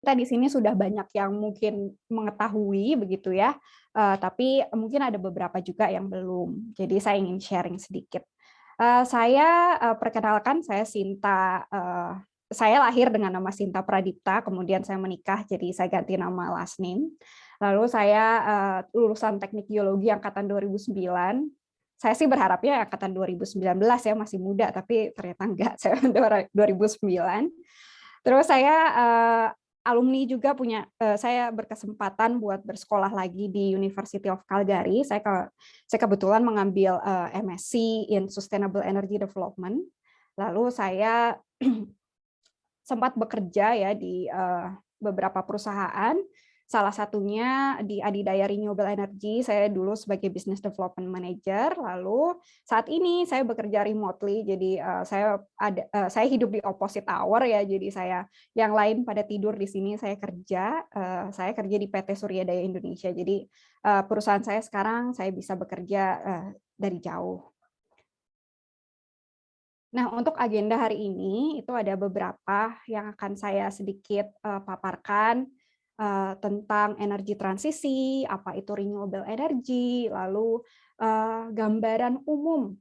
kita di sini sudah banyak yang mungkin mengetahui begitu ya, tapi mungkin ada beberapa juga yang belum. Jadi saya ingin sharing sedikit. Saya, perkenalkan saya Sinta, saya lahir dengan nama Sinta Pradipta, kemudian saya menikah jadi saya ganti nama last name. Lalu saya, lulusan Teknik Geologi angkatan 2009. Saya sih berharapnya angkatan 2019 ya, masih muda, tapi ternyata enggak, saya 2009. Terus saya, alumni juga saya berkesempatan buat bersekolah lagi di University of Calgary. Saya kebetulan mengambil, MSc in Sustainable Energy Development. Lalu saya sempat bekerja ya di beberapa perusahaan, salah satunya di Adidaya Renewable Energy, saya dulu sebagai Business Development Manager, lalu saat ini saya bekerja remotely, jadi saya hidup di opposite hour ya, jadi saya yang lain pada tidur di sini, saya kerja di PT Surya Daya Indonesia, jadi perusahaan saya sekarang saya bisa bekerja dari jauh. Nah, untuk agenda hari ini itu ada beberapa yang akan saya sedikit paparkan tentang energi transisi, apa itu renewable energy, lalu gambaran umum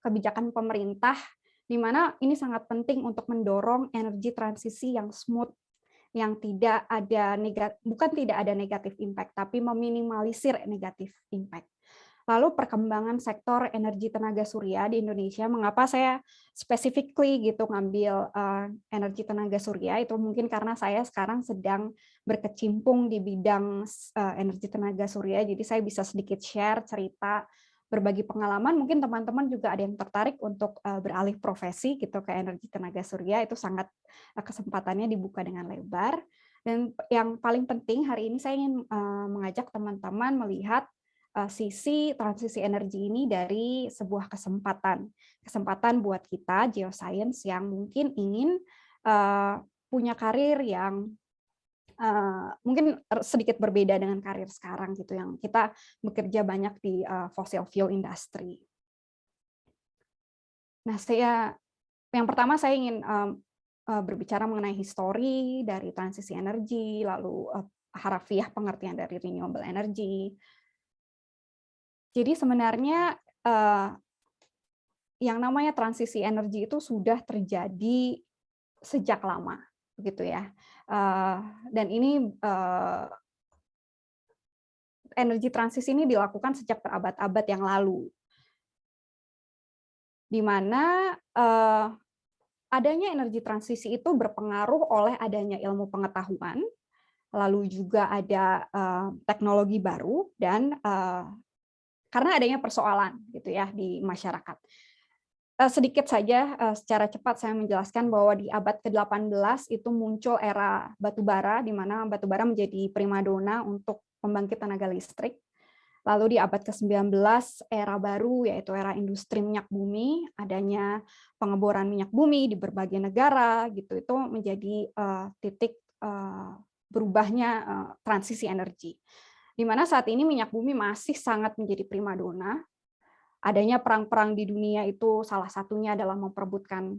kebijakan pemerintah, di mana ini sangat penting untuk mendorong energi transisi yang smooth, yang bukan tidak ada negatif impact, tapi meminimalisir negatif impact. Lalu perkembangan sektor energi tenaga surya di Indonesia, mengapa saya specifically gitu ngambil energi tenaga surya, itu mungkin karena saya sekarang sedang berkecimpung di bidang energi tenaga surya, jadi saya bisa sedikit share cerita, berbagi pengalaman, mungkin teman-teman juga ada yang tertarik untuk beralih profesi gitu ke energi tenaga surya, itu sangat kesempatannya dibuka dengan lebar. Dan yang paling penting hari ini saya ingin mengajak teman-teman melihat sisi transisi energi ini dari sebuah kesempatan buat kita geoscience yang mungkin ingin punya karir yang mungkin sedikit berbeda dengan karir sekarang gitu, yang kita bekerja banyak di fossil fuel industry. Nah, yang pertama saya ingin berbicara mengenai histori dari transisi energi, lalu harafiah pengertian dari renewable energy. Jadi sebenarnya yang namanya transisi energi itu sudah terjadi sejak lama, begitu ya. Dan ini energi transisi ini dilakukan sejak berabad-abad yang lalu, di mana adanya energi transisi itu berpengaruh oleh adanya ilmu pengetahuan, lalu juga ada teknologi baru, dan karena adanya persoalan gitu ya di masyarakat. Sedikit saja secara cepat saya menjelaskan bahwa di abad ke-18 itu muncul era batubara, di mana batubara menjadi primadona untuk pembangkit tenaga listrik. Lalu di abad ke-19 era baru, yaitu era industri minyak bumi, adanya pengeboran minyak bumi di berbagai negara, gitu, itu menjadi titik berubahnya transisi energi. Di mana saat ini minyak bumi masih sangat menjadi primadona. Adanya perang-perang di dunia itu salah satunya adalah memperebutkan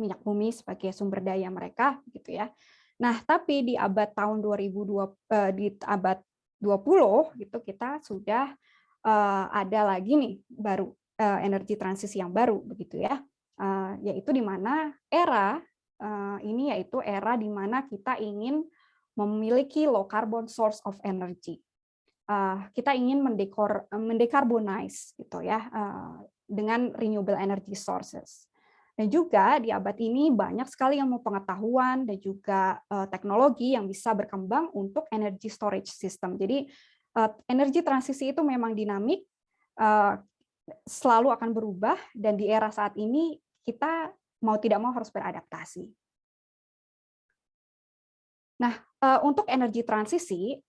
minyak bumi sebagai sumber daya mereka, gitu ya. Nah, tapi di abad tahun 2020, di abad 20 gitu kita sudah ada lagi nih baru energi transisi yang baru begitu ya, yaitu di mana era ini yaitu era di mana kita ingin memiliki low carbon source of energy. Kita ingin mendekarbonize gitu ya dengan renewable energy sources. Dan juga di abad ini banyak sekali ilmu pengetahuan dan juga teknologi yang bisa berkembang untuk energy storage system. Jadi energi transisi itu memang dinamik, selalu akan berubah, dan di era saat ini kita mau tidak mau harus beradaptasi. Nah, untuk energi transisi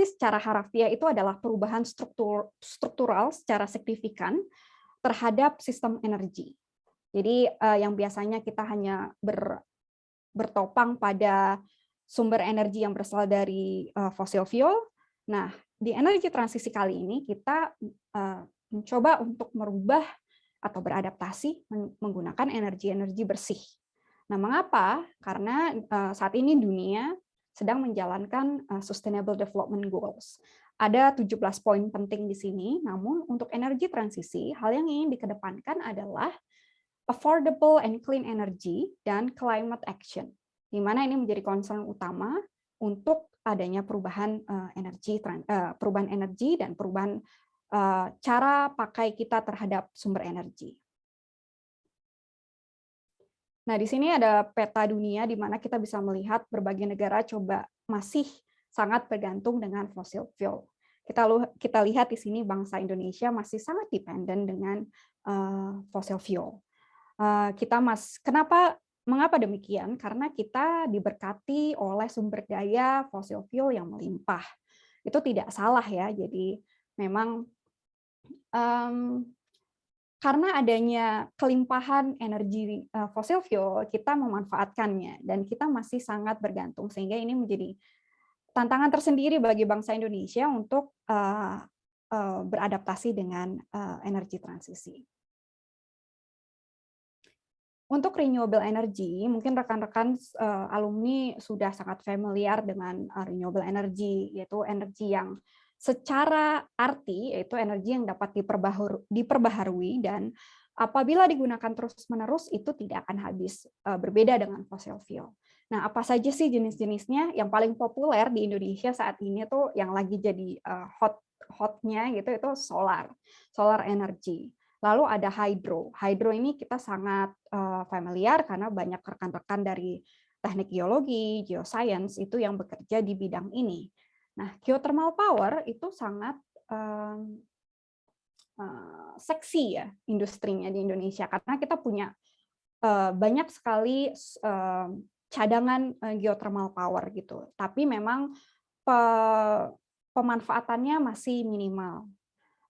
secara harafiah itu adalah perubahan struktural secara signifikan terhadap sistem energi. Jadi yang biasanya kita hanya bertopang pada sumber energi yang berasal dari fossil fuel. Nah, di energi transisi kali ini kita mencoba untuk merubah atau beradaptasi menggunakan energi-energi bersih. Nah, mengapa? Karena saat ini dunia sedang menjalankan Sustainable Development Goals. Ada 17 poin penting di sini, namun untuk energi transisi, hal yang ingin dikedepankan adalah affordable and clean energy dan climate action, di mana ini menjadi concern utama untuk adanya perubahan energi dan perubahan cara pakai kita terhadap sumber energi. Nah, di sini ada peta dunia di mana kita bisa melihat berbagai negara coba masih sangat bergantung dengan fossil fuel. Kita lihat di sini bangsa Indonesia masih sangat dependen dengan fossil fuel. Mengapa demikian? Karena kita diberkati oleh sumber daya fossil fuel yang melimpah. Itu tidak salah ya. Jadi memang karena adanya kelimpahan energi fossil fuel, kita memanfaatkannya dan kita masih sangat bergantung, sehingga ini menjadi tantangan tersendiri bagi bangsa Indonesia untuk beradaptasi dengan energi transisi. Untuk renewable energy, mungkin rekan-rekan alumni sudah sangat familiar dengan renewable energy, yaitu energi yang secara arti yaitu energi yang dapat diperbaharui dan apabila digunakan terus-menerus itu tidak akan habis, berbeda dengan fossil fuel. Nah, apa saja sih jenis-jenisnya? Yang paling populer di Indonesia saat ini tuh yang lagi jadi hotnya gitu itu solar energy. Lalu ada hydro. Hydro ini kita sangat familiar karena banyak rekan-rekan dari teknik geologi, geoscience itu yang bekerja di bidang ini. Nah, geothermal power itu sangat seksi ya industrinya di Indonesia karena kita punya banyak sekali cadangan geothermal power gitu. Tapi memang pemanfaatannya masih minimal.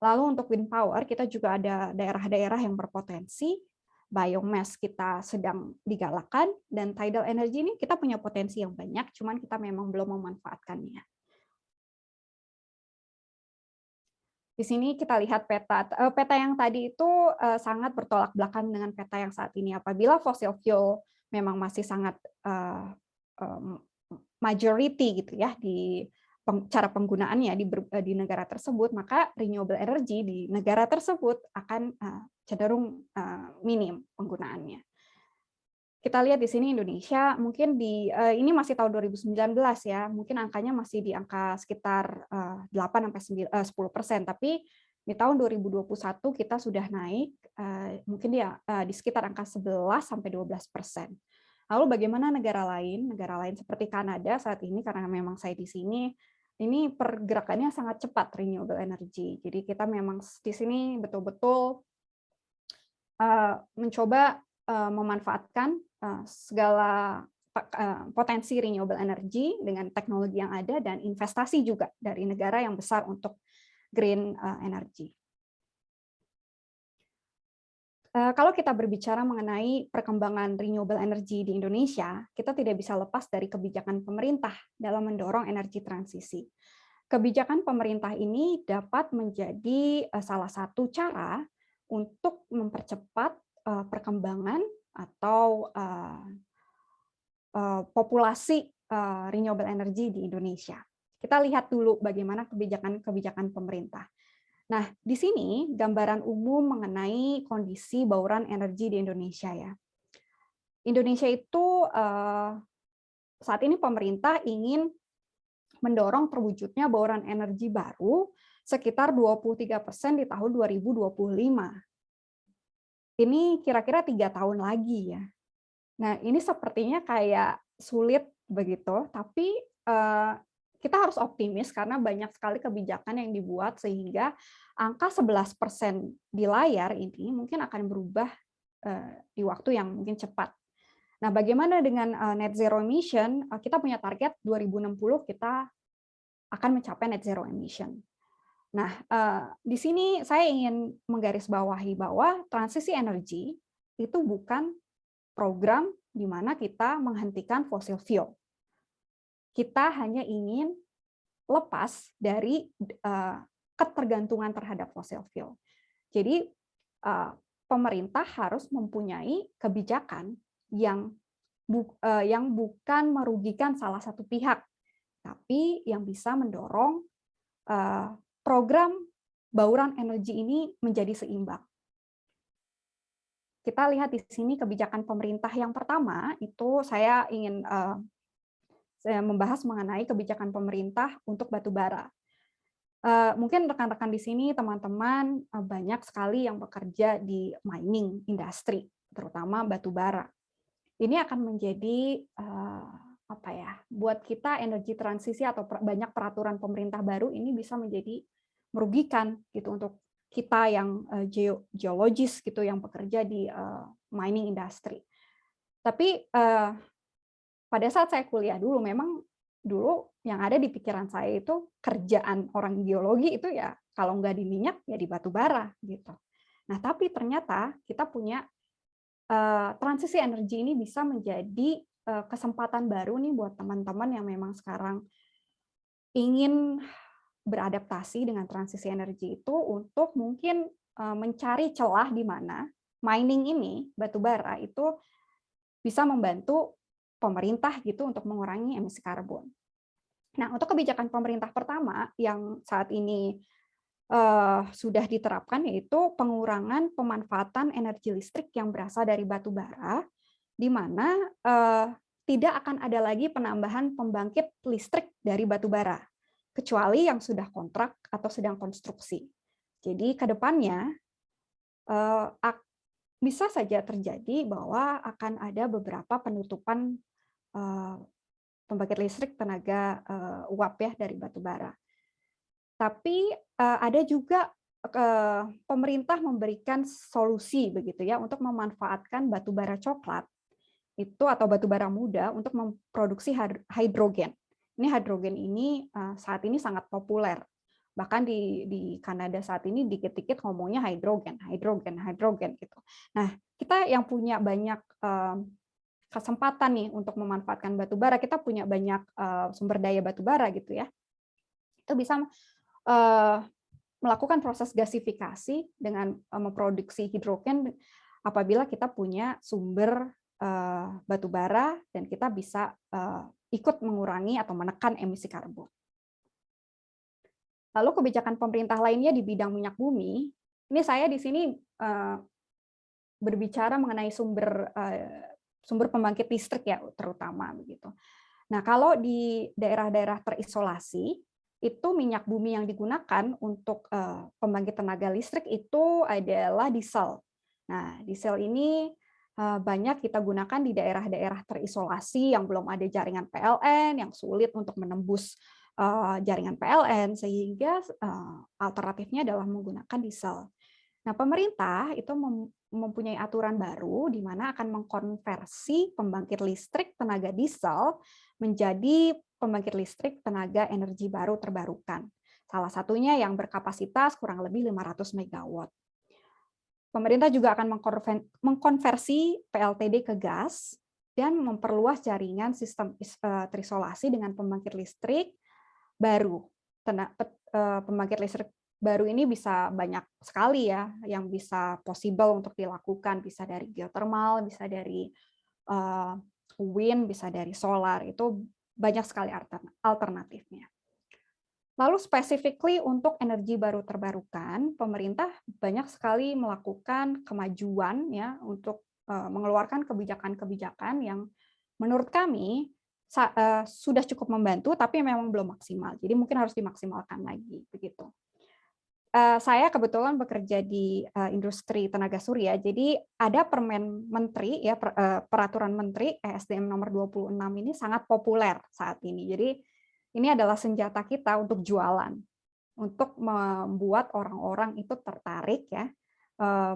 Lalu untuk wind power, kita juga ada daerah-daerah yang berpotensi, biomass kita sedang digalakkan, dan tidal energy ini kita punya potensi yang banyak, cuman kita memang belum memanfaatkannya. Di sini kita lihat peta yang tadi itu sangat bertolak belakang dengan peta yang saat ini. Apabila fossil fuel memang masih sangat majority gitu ya di cara penggunaannya di negara tersebut, maka renewable energy di negara tersebut akan cenderung minim penggunaannya. Kita lihat di sini Indonesia, mungkin ini masih tahun 2019 ya, mungkin angkanya masih di angka sekitar 8-10%, tapi di tahun 2021 kita sudah naik, mungkin di sekitar angka 11-12%. Lalu bagaimana negara lain? Negara lain seperti Kanada saat ini, karena memang saya di sini, ini pergerakannya sangat cepat renewable energy. Jadi kita memang di sini betul-betul mencoba memanfaatkan segala potensi renewable energy dengan teknologi yang ada dan investasi juga dari negara yang besar untuk green energy. Kalau kita berbicara mengenai perkembangan renewable energy di Indonesia, kita tidak bisa lepas dari kebijakan pemerintah dalam mendorong energi transisi. Kebijakan pemerintah ini dapat menjadi salah satu cara untuk mempercepat perkembangan atau populasi renewable energy di Indonesia. Kita lihat dulu bagaimana kebijakan pemerintah. Nah, di sini gambaran umum mengenai kondisi bauran energi di Indonesia ya. Indonesia itu saat ini pemerintah ingin mendorong terwujudnya bauran energi baru sekitar 23% di tahun 2025. Ini kira-kira 3 tahun lagi ya. Nah, ini sepertinya kayak sulit begitu, tapi kita harus optimis karena banyak sekali kebijakan yang dibuat sehingga angka 11% di layar ini mungkin akan berubah di waktu yang mungkin cepat. Nah, bagaimana dengan net zero emission? Kita punya target 2060 kita akan mencapai net zero emission. Nah, di sini saya ingin menggarisbawahi bahwa transisi energi itu bukan program di mana kita menghentikan fossil fuel. Kita hanya ingin lepas dari ketergantungan terhadap fossil fuel. Jadi pemerintah harus mempunyai kebijakan yang yang bukan merugikan salah satu pihak, tapi yang bisa mendorong program bauran energi ini menjadi seimbang. Kita lihat di sini kebijakan pemerintah yang pertama, itu saya ingin membahas mengenai kebijakan pemerintah untuk batu bara. Mungkin rekan-rekan di sini, teman-teman, banyak sekali yang bekerja di mining industry, terutama batu bara. Ini akan menjadi apa ya? Buat kita energi transisi atau banyak peraturan pemerintah baru ini bisa menjadi merugikan gitu untuk kita yang geologis gitu yang bekerja di mining industry. Tapi pada saat saya kuliah dulu, memang dulu yang ada di pikiran saya itu kerjaan orang geologi itu ya kalau nggak di minyak ya di batu bara gitu. Nah tapi ternyata kita punya transisi energi ini bisa menjadi kesempatan baru nih buat teman-teman yang memang sekarang ingin beradaptasi dengan transisi energi itu untuk mungkin mencari celah di mana mining ini, batu bara itu bisa membantu pemerintah gitu untuk mengurangi emisi karbon. Nah, untuk kebijakan pemerintah pertama yang saat ini sudah diterapkan yaitu pengurangan pemanfaatan energi listrik yang berasal dari batu bara, di mana tidak akan ada lagi penambahan pembangkit listrik dari batu bara, kecuali yang sudah kontrak atau sedang konstruksi. Jadi ke depannya bisa saja terjadi bahwa akan ada beberapa penutupan pembangkit listrik tenaga uap ya dari batu bara. Tapi ada juga pemerintah memberikan solusi begitu ya untuk memanfaatkan batu bara coklat itu atau batu bara muda untuk memproduksi hidrogen. Ini hidrogen ini saat ini sangat populer. Bahkan di Kanada saat ini dikit-dikit ngomongnya hidrogen gitu. Nah, kita yang punya banyak kesempatan nih untuk memanfaatkan batu bara, kita punya banyak sumber daya batu bara gitu ya. Itu bisa melakukan proses gasifikasi dengan memproduksi hidrogen apabila kita punya sumber batu bara dan kita bisa ikut mengurangi atau menekan emisi karbon. Lalu kebijakan pemerintah lainnya di bidang minyak bumi, ini saya di sini berbicara mengenai sumber pembangkit listrik ya terutama begitu. Nah, kalau di daerah-daerah terisolasi itu minyak bumi yang digunakan untuk pembangkit tenaga listrik itu adalah diesel. Nah, diesel ini banyak kita gunakan di daerah-daerah terisolasi yang belum ada jaringan PLN, yang sulit untuk menembus jaringan PLN, sehingga alternatifnya adalah menggunakan diesel. Nah, pemerintah itu mempunyai aturan baru di mana akan mengkonversi pembangkit listrik tenaga diesel menjadi pembangkit listrik tenaga energi baru terbarukan. Salah satunya yang berkapasitas kurang lebih 500 MW. Pemerintah juga akan mengkonversi PLTD ke gas dan memperluas jaringan sistem terisolasi dengan pembangkit listrik baru. Pembangkit listrik baru ini bisa banyak sekali ya yang bisa possible untuk dilakukan, bisa dari geothermal, bisa dari wind, bisa dari solar, itu banyak sekali alternatifnya. Lalu specifically untuk energi baru terbarukan, pemerintah banyak sekali melakukan kemajuan ya untuk mengeluarkan kebijakan-kebijakan yang menurut kami sudah cukup membantu, tapi memang belum maksimal. Jadi mungkin harus dimaksimalkan lagi begitu. Saya kebetulan bekerja di industri tenaga surya, jadi ada Permen Menteri ya peraturan Menteri ESDM nomor 26 ini sangat populer saat ini. Jadi ini adalah senjata kita untuk jualan, untuk membuat orang-orang itu tertarik ya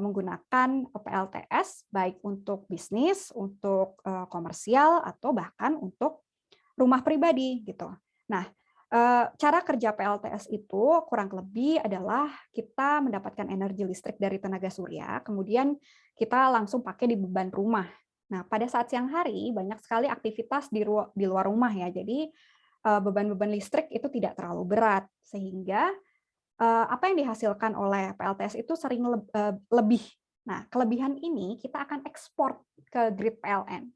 menggunakan PLTS baik untuk bisnis, untuk komersial atau bahkan untuk rumah pribadi gitu. Nah, cara kerja PLTS itu kurang lebih adalah kita mendapatkan energi listrik dari tenaga surya, kemudian kita langsung pakai di beban rumah. Nah, pada saat siang hari banyak sekali aktivitas di luar rumah ya, jadi beban-beban listrik itu tidak terlalu berat, sehingga apa yang dihasilkan oleh PLTS itu sering lebih. Nah, kelebihan ini kita akan ekspor ke grid PLN.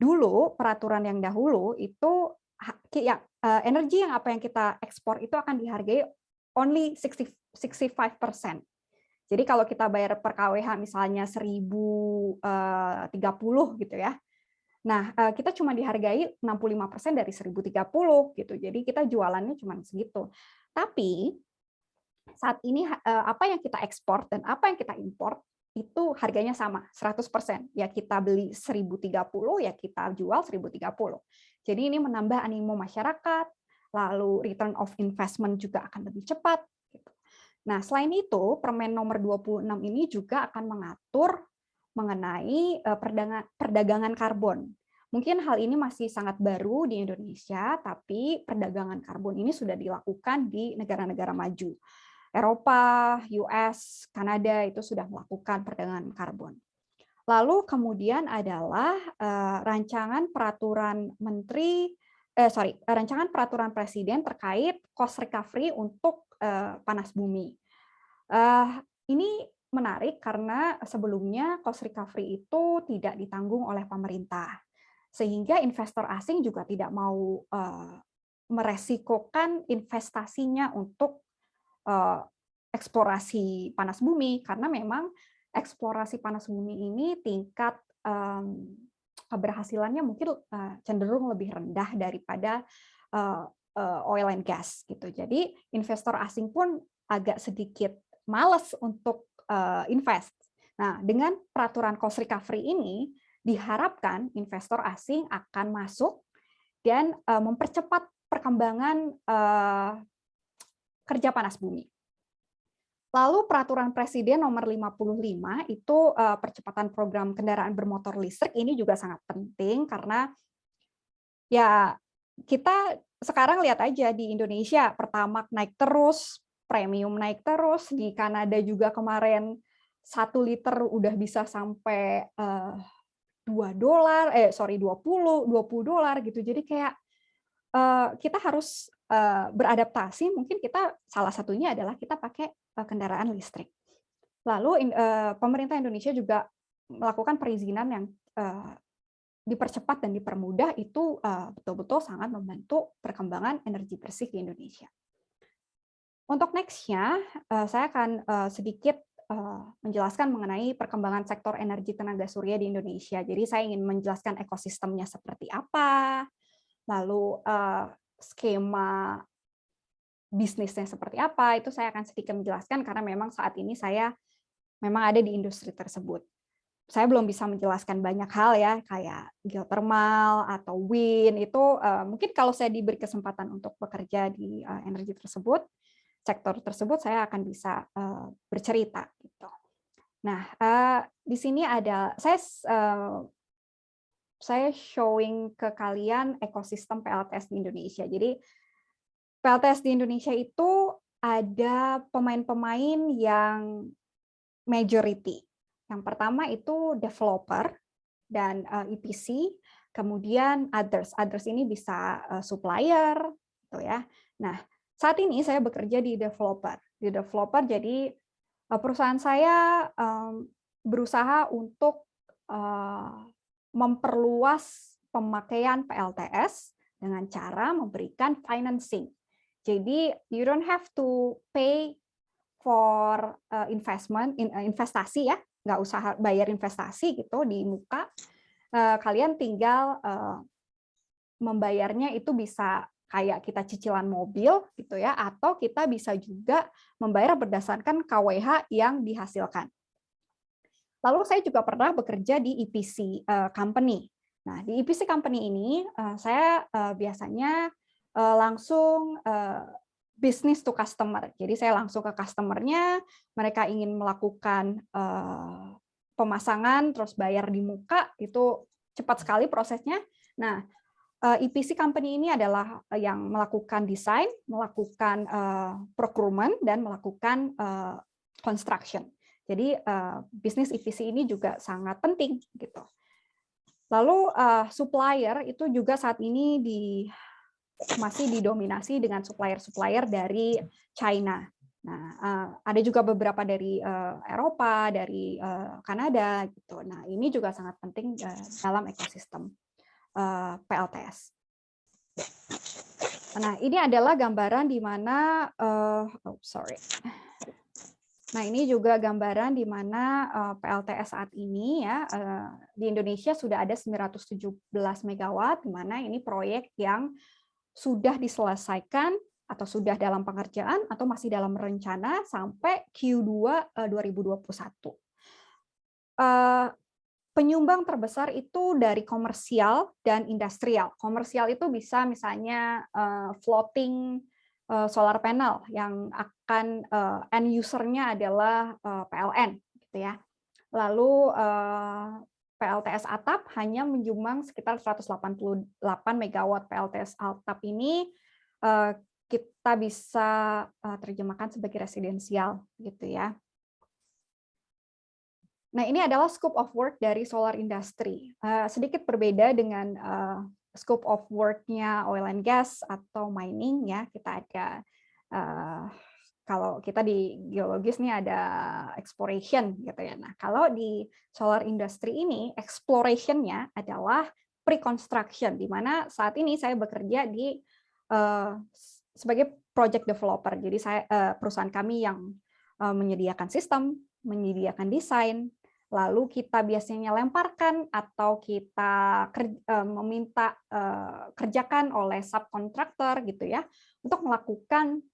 dulu peraturan yang dahulu itu energi yang apa yang kita ekspor itu akan dihargai only 65%. Jadi kalau kita bayar per kWh misalnya 1030 gitu ya. Nah, kita cuma dihargai 65% dari 1030 gitu. Jadi kita jualannya cuma segitu. Tapi saat ini apa yang kita ekspor dan apa yang kita import itu harganya sama 100%. Ya kita beli 1030 ya kita jual 1030. Jadi ini menambah animo masyarakat, lalu return of investment juga akan lebih cepat gitu. Nah, selain itu Permen nomor 26 ini juga akan mengatur mengenai perdagangan karbon. Mungkin hal ini masih sangat baru di Indonesia, tapi perdagangan karbon ini sudah dilakukan di negara-negara maju. Eropa, US, Kanada itu sudah melakukan perdagangan karbon. Lalu kemudian adalah rancangan peraturan peraturan presiden terkait cost recovery untuk panas bumi. Ini menarik karena sebelumnya cost recovery itu tidak ditanggung oleh pemerintah, sehingga investor asing juga tidak mau meresikokan investasinya untuk eksplorasi panas bumi, karena memang eksplorasi panas bumi ini tingkat keberhasilannya mungkin cenderung lebih rendah daripada oil and gas gitu. Jadi investor asing pun agak sedikit malas untuk invest. Nah, dengan peraturan cost recovery ini diharapkan investor asing akan masuk dan mempercepat perkembangan kerja panas bumi. Lalu peraturan presiden nomor 55 itu percepatan program kendaraan bermotor listrik ini juga sangat penting karena ya kita sekarang lihat aja di Indonesia Pertamax naik terus, premium naik terus, di Kanada juga kemarin 1 liter udah bisa sampai $20 gitu. Jadi kayak kita harus beradaptasi, mungkin kita salah satunya adalah kita pakai kendaraan listrik. Lalu pemerintah Indonesia juga melakukan perizinan yang dipercepat dan dipermudah, itu betul-betul sangat membantu perkembangan energi bersih di Indonesia. Untuk next-nya, saya akan sedikit menjelaskan mengenai perkembangan sektor energi tenaga surya di Indonesia. Jadi saya ingin menjelaskan ekosistemnya seperti apa, lalu skema bisnisnya seperti apa, itu saya akan sedikit menjelaskan karena memang saat ini saya memang ada di industri tersebut. Saya belum bisa menjelaskan banyak hal ya, kayak geothermal atau wind, itu mungkin kalau saya diberi kesempatan untuk bekerja di energi tersebut, sektor tersebut, saya akan bisa bercerita. Gitu. Nah, di sini ada, saya showing ke kalian ekosistem PLTS di Indonesia. Jadi PLTS di Indonesia itu ada pemain-pemain yang majority. Yang pertama itu developer dan EPC, kemudian others. Others ini bisa supplier, gitu ya. Nah, saat ini saya bekerja di developer. Di developer, jadi perusahaan saya berusaha untuk memperluas pemakaian PLTS dengan cara memberikan financing. Jadi you don't have to pay for investasi ya, nggak usah bayar investasi gitu di muka. Kalian tinggal membayarnya itu bisa kayak kita cicilan mobil gitu ya, atau kita bisa juga membayar berdasarkan KWH yang dihasilkan. Lalu saya juga pernah bekerja di EPC company. Nah, di EPC company ini saya biasanya langsung business to customer. Jadi saya langsung ke customer-nya, mereka ingin melakukan pemasangan, terus bayar di muka, itu cepat sekali prosesnya. Nah, EPC company ini adalah yang melakukan desain, melakukan procurement, dan melakukan construction. Jadi bisnis EPC ini juga sangat penting gitu. Lalu supplier itu juga saat ini masih didominasi dengan supplier-supplier dari China. Nah, ada juga beberapa dari Eropa, dari Kanada gitu. Nah, ini juga sangat penting dalam ekosistem. PLTS. Nah, ini adalah gambaran di mana, Nah, ini juga gambaran di mana PLTS saat ini ya di Indonesia sudah ada 917 megawatt, di mana ini proyek yang sudah diselesaikan atau sudah dalam pengerjaan atau masih dalam rencana sampai Q2 2021. Penyumbang terbesar itu dari komersial dan industrial. Komersial itu bisa misalnya floating solar panel yang akan end user-nya adalah PLN, gitu ya. Lalu PLTS atap hanya menyumbang sekitar 188 megawatt. PLTS atap ini kita bisa terjemahkan sebagai residensial, gitu ya. Nah, ini adalah scope of work dari solar industry. Sedikit berbeda dengan scope of work-nya oil and gas atau mining ya. Kita ada kalau kita di geologis nih ada exploration gitu ya. Nah, kalau di solar industry ini exploration-nya adalah pre-construction, di mana saat ini saya bekerja di sebagai project developer. Jadi perusahaan kami yang menyediakan sistem, menyediakan desain, lalu kita biasanya lemparkan atau kita meminta kerjakan oleh subkontraktor gitu ya untuk melakukan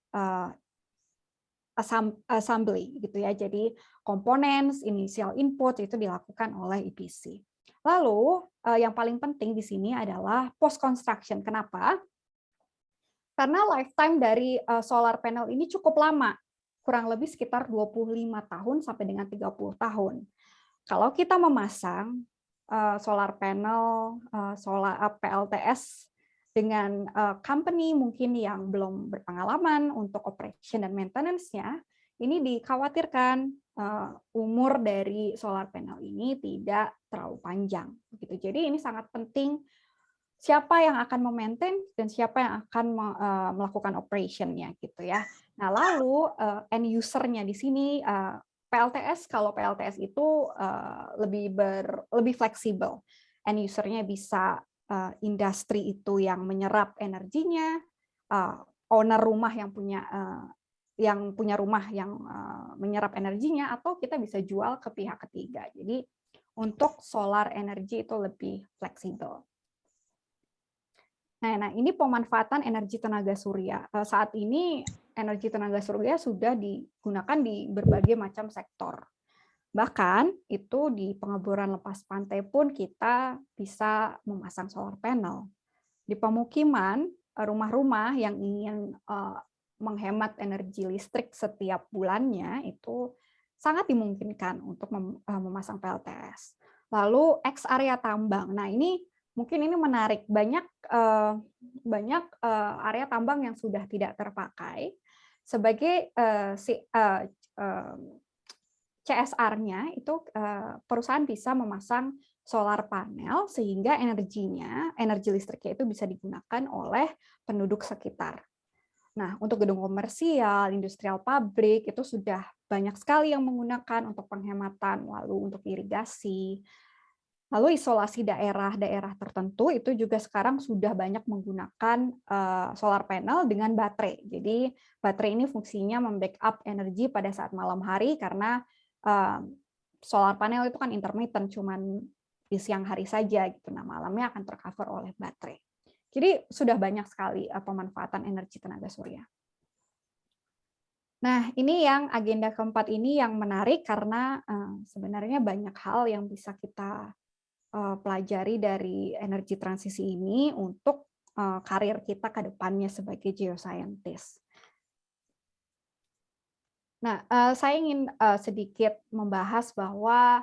assembly gitu ya. Jadi komponen, initial input itu dilakukan oleh EPC. Lalu yang paling penting di sini adalah post construction. Kenapa? Karena lifetime dari solar panel ini cukup lama, kurang lebih sekitar 25 tahun sampai dengan 30 tahun. Kalau kita memasang solar panel, solar PLTS dengan company mungkin yang belum berpengalaman untuk operation dan maintenance-nya, ini dikhawatirkan umur dari solar panel ini tidak terlalu panjang. Gitu. Jadi ini sangat penting siapa yang akan memaintain dan siapa yang akan melakukan operation-nya gitu ya. Nah, lalu end user-nya di sini PLTS, kalau PLTS itu lebih fleksibel. End user-nya bisa industri itu yang menyerap energinya, owner rumah yang punya rumah yang menyerap energinya, atau kita bisa jual ke pihak ketiga. Jadi untuk solar energy itu lebih fleksibel. Nah, ini pemanfaatan energi tenaga surya. Saat ini energi tenaga surya sudah digunakan di berbagai macam sektor. Bahkan itu di pengeboran lepas pantai pun kita bisa memasang solar panel. Di pemukiman, rumah-rumah yang ingin menghemat energi listrik setiap bulannya itu sangat dimungkinkan untuk memasang PLTS. Lalu X area tambang. Nah, ini mungkin ini menarik, banyak area tambang yang sudah tidak terpakai sebagai CSR-nya itu perusahaan bisa memasang solar panel sehingga energi listriknya itu bisa digunakan oleh penduduk sekitar. Nah, untuk gedung komersial, industrial pabrik itu sudah banyak sekali yang menggunakan untuk penghematan, lalu untuk irigasi. Lalu isolasi daerah-daerah tertentu itu juga sekarang sudah banyak menggunakan solar panel dengan baterai. Jadi baterai ini fungsinya membackup energi pada saat malam hari karena solar panel itu kan intermittent, cuman di siang hari saja gitu. Nah, malamnya akan tercover oleh baterai. Jadi sudah banyak sekali pemanfaatan energi tenaga surya. Nah, ini yang agenda keempat ini yang menarik karena sebenarnya banyak hal yang bisa kita pelajari dari energi transisi ini untuk karir kita ke depannya sebagai geoscientist. Nah, saya ingin sedikit membahas bahwa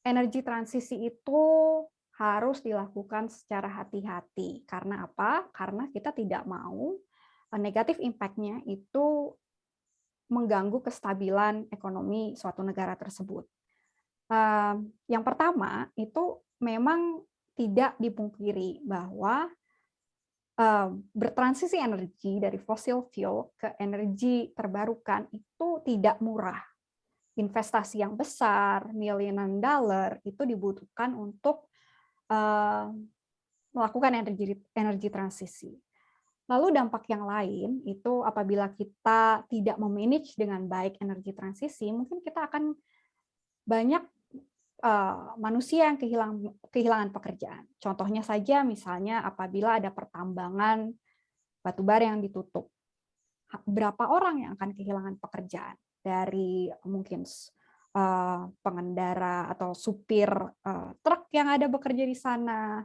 energi transisi itu harus dilakukan secara hati-hati. Karena apa? Karena kita tidak mau negatif impact-nya itu mengganggu kestabilan ekonomi suatu negara tersebut. Yang pertama itu memang tidak dipungkiri bahwa bertransisi energi dari fossil fuel ke energi terbarukan itu tidak murah. Investasi yang besar, $1 million itu dibutuhkan untuk melakukan energi transisi. Lalu dampak yang lain itu apabila kita tidak memanage dengan baik energi transisi, mungkin kita akan banyak manusia yang kehilangan pekerjaan. Contohnya saja misalnya apabila ada pertambangan batubara yang ditutup. Berapa orang yang akan kehilangan pekerjaan? Dari mungkin pengendara atau supir truk yang ada bekerja di sana,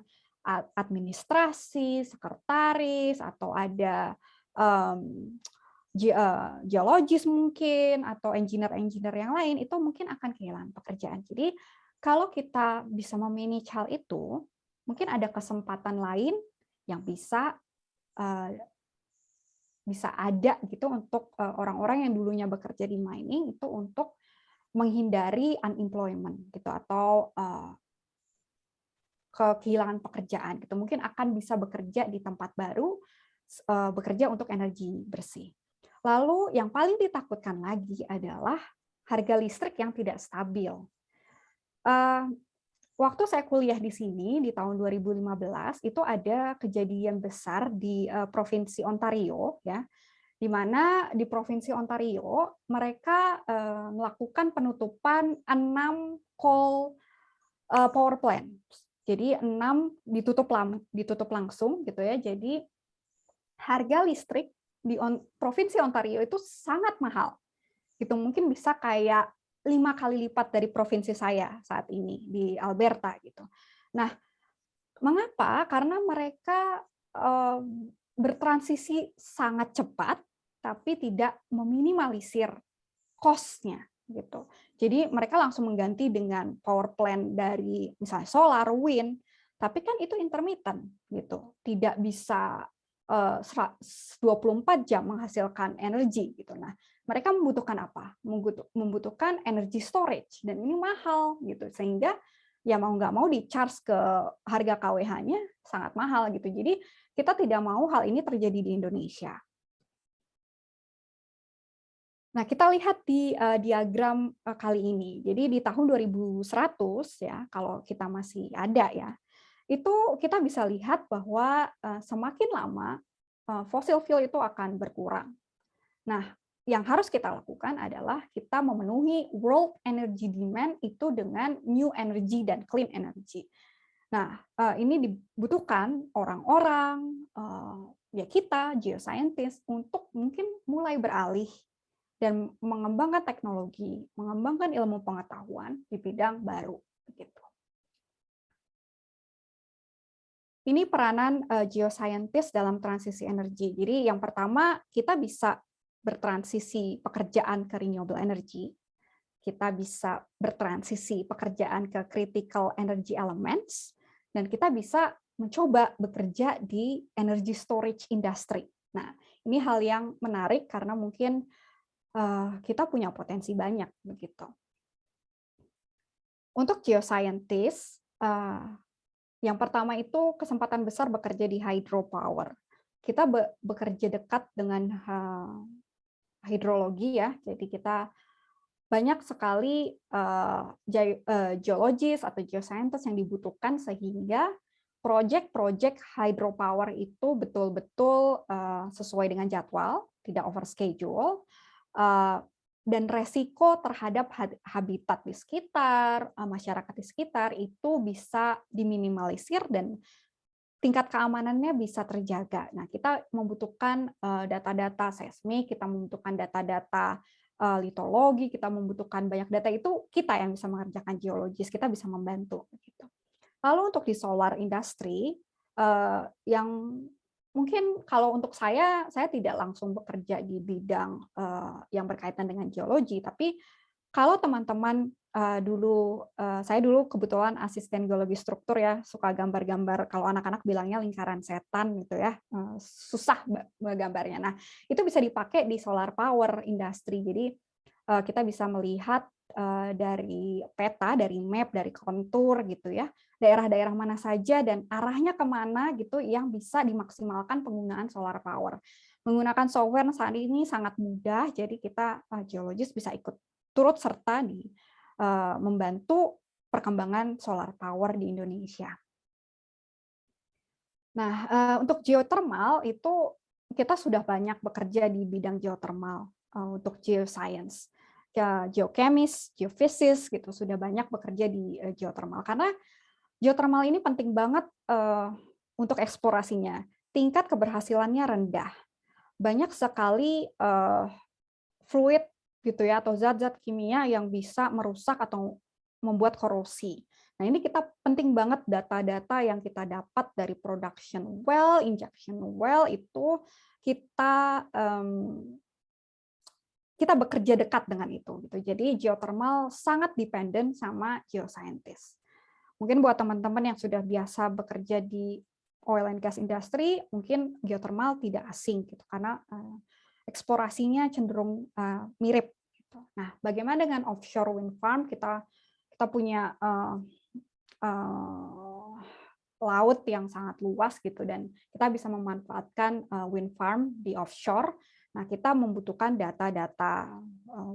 administrasi, sekretaris, atau ada geologis mungkin, atau engineer-engineer yang lain, itu mungkin akan kehilangan pekerjaan. Jadi kalau kita bisa memanage hal itu, mungkin ada kesempatan lain yang bisa ada gitu untuk orang-orang yang dulunya bekerja di mining itu untuk menghindari unemployment gitu atau kehilangan pekerjaan gitu. Mungkin akan bisa bekerja di tempat baru, bekerja untuk energi bersih. Lalu yang paling ditakutkan lagi adalah harga listrik yang tidak stabil. Waktu saya kuliah di sini di tahun 2015 itu ada kejadian besar di Provinsi Ontario ya, di mana di Provinsi Ontario mereka melakukan penutupan 6 coal power plant. Jadi 6 ditutup langsung gitu ya. Jadi harga listrik di Provinsi Ontario itu sangat mahal. Itu mungkin bisa kayak 5 kali lipat dari provinsi saya saat ini di Alberta gitu. Nah, mengapa? Karena mereka bertransisi sangat cepat tapi tidak meminimalisir cost-nya gitu. Jadi mereka langsung mengganti dengan power plant dari misalnya solar, wind, tapi kan itu intermittent gitu. Tidak bisa 24 jam menghasilkan energi gitu. Nah, mereka membutuhkan apa? Membutuhkan energy storage dan ini mahal gitu. Sehingga ya mau nggak mau di-charge ke harga KWH-nya sangat mahal gitu. Jadi kita tidak mau hal ini terjadi di Indonesia. Nah, kita lihat di diagram kali ini. Jadi di tahun 2100 ya, kalau kita masih ada ya, itu kita bisa lihat bahwa semakin lama fossil fuel itu akan berkurang. Nah, yang harus kita lakukan adalah kita memenuhi world energy demand itu dengan new energy dan clean energy. Nah, ini dibutuhkan orang-orang, ya kita, geoscientist, untuk mungkin mulai beralih dan mengembangkan teknologi, mengembangkan ilmu pengetahuan di bidang baru. Begitu. Ini peranan geoscientist dalam transisi energi. Jadi yang pertama, kita bisa bertransisi pekerjaan ke renewable energy, kita bisa bertransisi pekerjaan ke critical energy elements, dan kita bisa mencoba bekerja di energy storage industry. Nah, ini hal yang menarik karena mungkin kita punya potensi banyak begitu. Untuk geoscientist, yang pertama itu kesempatan besar bekerja di hydropower. Kita bekerja dekat dengan hidrologi ya, jadi kita banyak sekali geologis atau geoscientist yang dibutuhkan sehingga proyek-proyek hydropower itu betul-betul sesuai dengan jadwal, tidak overschedule, dan resiko terhadap habitat di sekitar, masyarakat di sekitar itu bisa diminimalisir dan tingkat keamanannya bisa terjaga. Nah, kita membutuhkan data-data seismik, kita membutuhkan data-data litologi, kita membutuhkan banyak data, itu kita yang bisa mengerjakan geologis, kita bisa membantu. Lalu untuk di solar industry, yang mungkin kalau untuk saya tidak langsung bekerja di bidang yang berkaitan dengan geologi, tapi kalau teman-teman saya dulu kebetulan asisten geologi struktur ya, suka gambar-gambar, kalau anak-anak bilangnya lingkaran setan gitu ya, susah gambarnya. Nah, itu bisa dipakai di solar power industry. Jadi kita bisa melihat dari peta, dari map, dari kontur gitu ya, daerah-daerah mana saja dan arahnya kemana gitu yang bisa dimaksimalkan penggunaan solar power. Menggunakan software saat ini sangat mudah, jadi kita geologis bisa ikut turut serta di membantu perkembangan solar power di Indonesia. Nah, untuk geothermal itu kita sudah banyak bekerja di bidang geothermal untuk geoscience, geochemist, geofisis gitu sudah banyak bekerja di geothermal karena geothermal ini penting banget untuk eksplorasinya. Tingkat keberhasilannya rendah. Banyak sekali fluid gitu ya atau zat-zat kimia yang bisa merusak atau membuat korosi. Nah, ini kita penting banget data-data yang kita dapat dari production well, injection well itu kita kita bekerja dekat dengan itu gitu. Jadi geothermal sangat dependent sama geoscientist. Mungkin buat teman-teman yang sudah biasa bekerja di oil and gas industry, mungkin geothermal tidak asing gitu karena eksplorasinya cenderung mirip. Gitu. Nah, bagaimana dengan offshore wind farm? Kita punya laut yang sangat luas gitu dan kita bisa memanfaatkan wind farm di offshore. Nah, kita membutuhkan data-data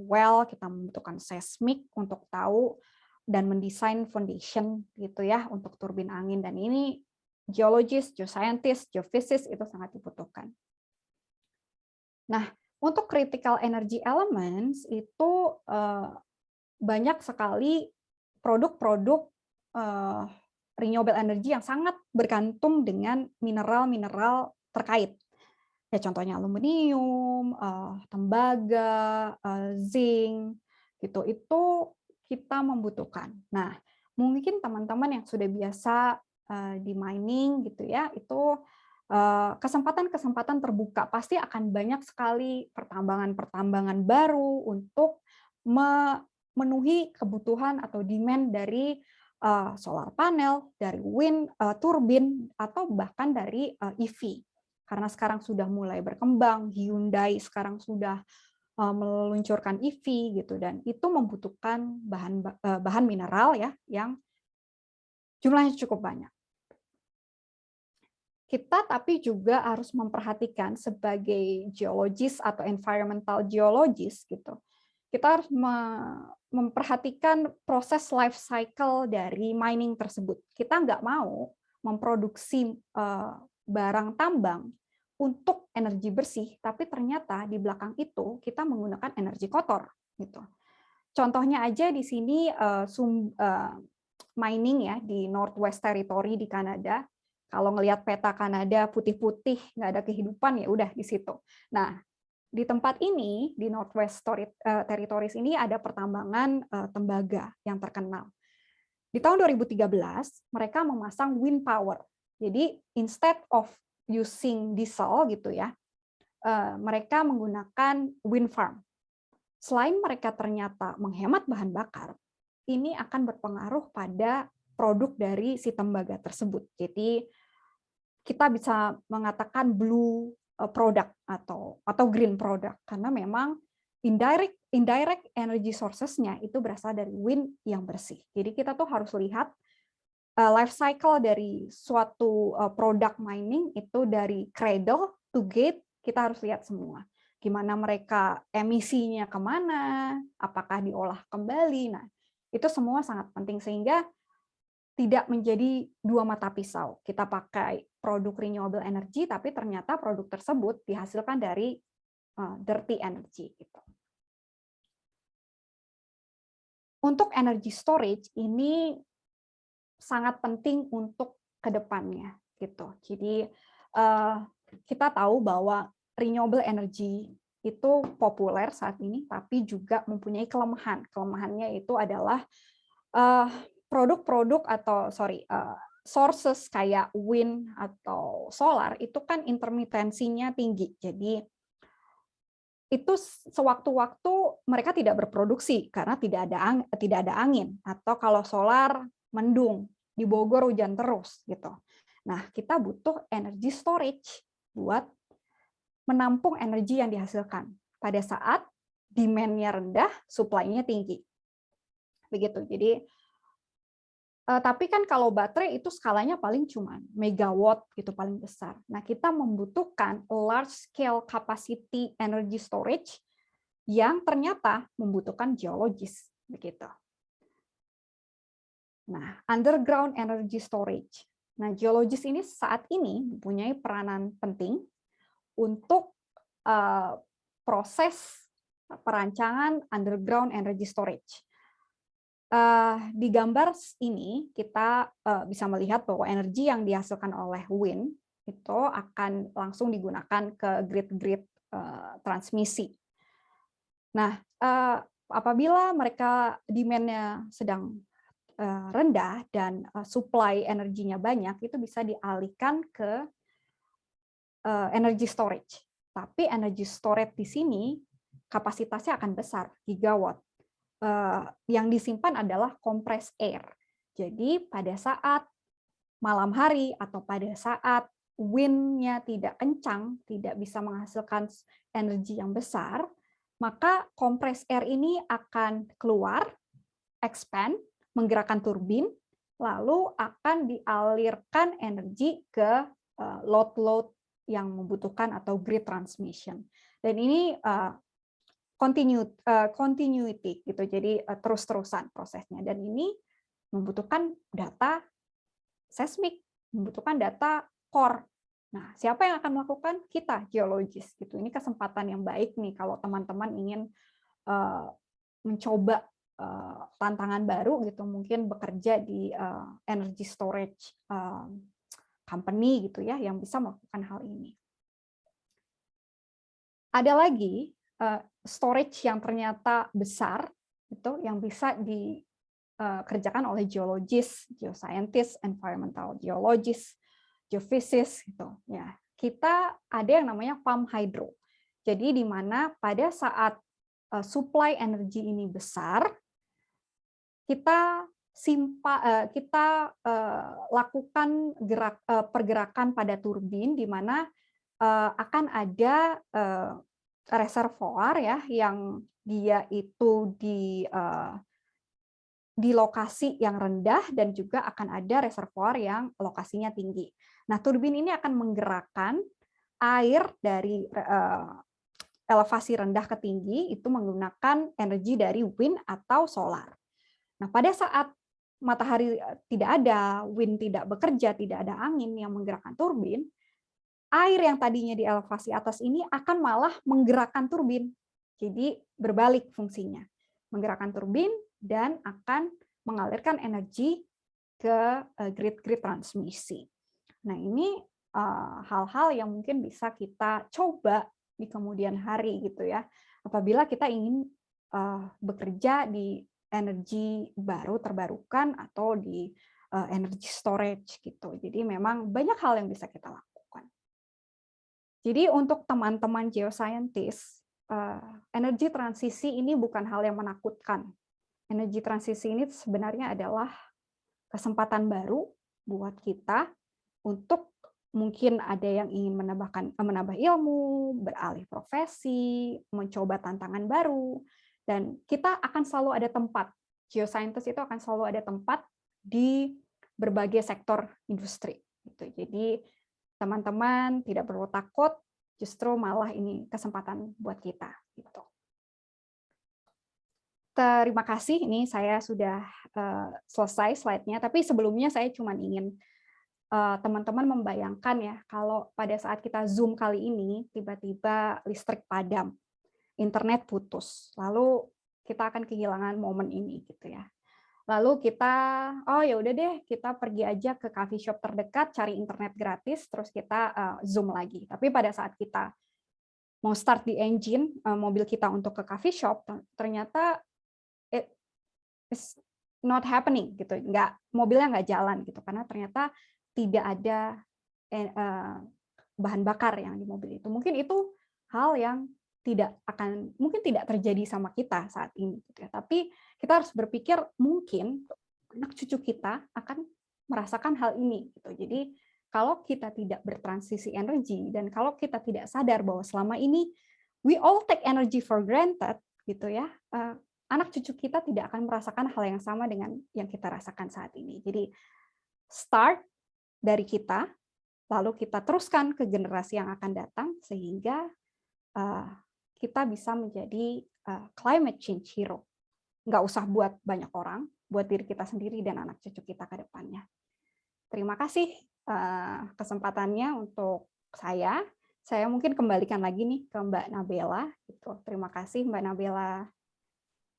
well, kita membutuhkan seismik untuk tahu dan mendesain foundation gitu ya untuk turbin angin dan ini geologis, geoscientist, geofisis itu sangat dibutuhkan. Nah, untuk critical energy elements itu banyak sekali produk-produk renewable energy yang sangat bergantung dengan mineral-mineral terkait. Ya contohnya aluminium, tembaga, zinc gitu. Itu kita membutuhkan. Nah, mungkin teman-teman yang sudah biasa di mining gitu ya, itu kesempatan-kesempatan terbuka pasti akan banyak sekali pertambangan-pertambangan baru untuk memenuhi kebutuhan atau demand dari solar panel, dari wind turbin atau bahkan dari EV. Karena sekarang sudah mulai berkembang, Hyundai sekarang sudah meluncurkan EV gitu dan itu membutuhkan bahan mineral ya yang jumlahnya cukup banyak. Kita tapi juga harus memperhatikan sebagai geologis atau environmental geologis gitu. Kita harus memperhatikan proses life cycle dari mining tersebut. Kita nggak mau memproduksi barang tambang untuk energi bersih, tapi ternyata di belakang itu kita menggunakan energi kotor. Gitu. Contohnya aja di sini mining ya di Northwest Territory di Kanada. Kalau ngelihat peta Kanada putih-putih, nggak ada kehidupan ya udah di situ. Nah, di tempat ini di Northwest Territories ini ada pertambangan tembaga yang terkenal. Di tahun 2013 mereka memasang wind power. Jadi instead of using diesel gitu ya, mereka menggunakan wind farm. Selain mereka ternyata menghemat bahan bakar, ini akan berpengaruh pada produk dari si tembaga tersebut. Jadi kita bisa mengatakan blue product atau green product karena memang indirect energy sources-nya itu berasal dari wind yang bersih. Jadi kita tuh harus lihat life cycle dari suatu produk mining itu dari cradle to gate kita harus lihat semua. Gimana mereka emisinya kemana, apakah diolah kembali. Nah, itu semua sangat penting sehingga tidak menjadi dua mata pisau. Kita pakai produk renewable energy, tapi ternyata produk tersebut dihasilkan dari dirty energy. Gitu. Untuk energy storage ini sangat penting untuk kedepannya. Gitu. Jadi kita tahu bahwa renewable energy itu populer saat ini, tapi juga mempunyai kelemahan. Kelemahannya itu adalah produk-produk atau sources kayak wind atau solar itu kan intermitensinya tinggi. Jadi itu sewaktu-waktu mereka tidak berproduksi karena tidak ada angin atau kalau solar mendung, di Bogor hujan terus gitu. Nah, kita butuh energy storage buat menampung energi yang dihasilkan pada saat demand-nya rendah, supply-nya tinggi. Begitu. Jadi tapi kan kalau baterai itu skalanya paling cuma megawatt gitu paling besar. Nah, kita membutuhkan large scale capacity energy storage yang ternyata membutuhkan geologis begitu. Nah, underground energy storage. Nah, geologis ini saat ini mempunyai peranan penting untuk proses perancangan underground energy storage. Di gambar ini kita bisa melihat bahwa energi yang dihasilkan oleh wind itu akan langsung digunakan ke grid-grid transmisi. Nah, apabila mereka demand-nya sedang rendah dan supply energinya banyak, itu bisa dialihkan ke energy storage. Tapi energy storage di sini kapasitasnya akan besar, gigawatt. Yang disimpan adalah compressed air. Jadi pada saat malam hari atau pada saat wind-nya tidak kencang, tidak bisa menghasilkan energi yang besar, maka compressed air ini akan keluar, expand, menggerakkan turbin, lalu akan dialirkan energi ke load-load yang membutuhkan atau grid transmission. Dan ini continuity gitu, jadi terus-terusan prosesnya. Dan ini membutuhkan data seismik, membutuhkan data core. Nah, siapa yang akan melakukan? Kita, geologis. Gitu. Ini kesempatan yang baik nih kalau teman-teman ingin mencoba tantangan baru gitu, mungkin bekerja di energy storage company gitu ya, yang bisa melakukan hal ini. Ada lagi storage yang ternyata besar, itu yang bisa dikerjakan oleh geologis, geoscientist, environmental geologist, geophysicist gitu. Ya, kita ada yang namanya pump hydro. Jadi di mana pada saat supply energi ini besar, kita lakukan pergerakan pada turbin di mana akan ada reservoir ya yang dia itu di lokasi yang rendah dan juga akan ada reservoir yang lokasinya tinggi. Nah, turbin ini akan menggerakkan air dari elevasi rendah ke tinggi itu menggunakan energi dari wind atau solar. Nah, pada saat matahari tidak ada, wind tidak bekerja, tidak ada angin yang menggerakkan turbin, air yang tadinya di elevasi atas ini akan malah menggerakkan turbin. Jadi berbalik fungsinya. Menggerakkan turbin dan akan mengalirkan energi ke grid-grid transmisi. Nah, ini hal-hal yang mungkin bisa kita coba di kemudian hari gitu ya. Apabila kita ingin bekerja di energi baru terbarukan atau di energy storage gitu. Jadi memang banyak hal yang bisa kita lakukan. Jadi untuk teman-teman geoscientist, energi transisi ini bukan hal yang menakutkan. Energi transisi ini sebenarnya adalah kesempatan baru buat kita untuk mungkin ada yang ingin menambah ilmu, beralih profesi, mencoba tantangan baru, dan kita akan selalu ada tempat. Geoscientist itu akan selalu ada tempat di berbagai sektor industri. Gitu. Jadi teman-teman tidak perlu takut, justru malah ini kesempatan buat kita. Gitu. Terima kasih, ini saya sudah selesai slide-nya, tapi sebelumnya saya cuma ingin teman-teman membayangkan ya, kalau pada saat kita Zoom kali ini, tiba-tiba listrik padam, internet putus, lalu kita akan kehilangan momen ini gitu ya. Lalu kita, oh ya udah deh, kita pergi aja ke coffee shop terdekat, cari internet gratis, terus kita Zoom lagi. Tapi pada saat kita mau start di engine, mobil kita untuk ke coffee shop, ternyata it's not happening gitu, mobilnya nggak jalan gitu, karena ternyata tidak ada bahan bakar yang di mobil itu. Mungkin itu hal yang mungkin tidak terjadi sama kita saat ini gitu ya. Tapi kita harus berpikir mungkin anak cucu kita akan merasakan hal ini gitu. Jadi kalau kita tidak bertransisi energi dan kalau kita tidak sadar bahwa selama ini we all take energy for granted gitu ya. Anak cucu kita tidak akan merasakan hal yang sama dengan yang kita rasakan saat ini. Jadi start dari kita, lalu kita teruskan ke generasi yang akan datang, sehingga kita bisa menjadi climate change hero. Nggak usah buat banyak orang, buat diri kita sendiri dan anak cucu kita ke depannya. terima kasih kesempatannya untuk saya. Saya mungkin kembalikan lagi nih ke Mbak Nabela. Gitu. Terima kasih Mbak Nabela.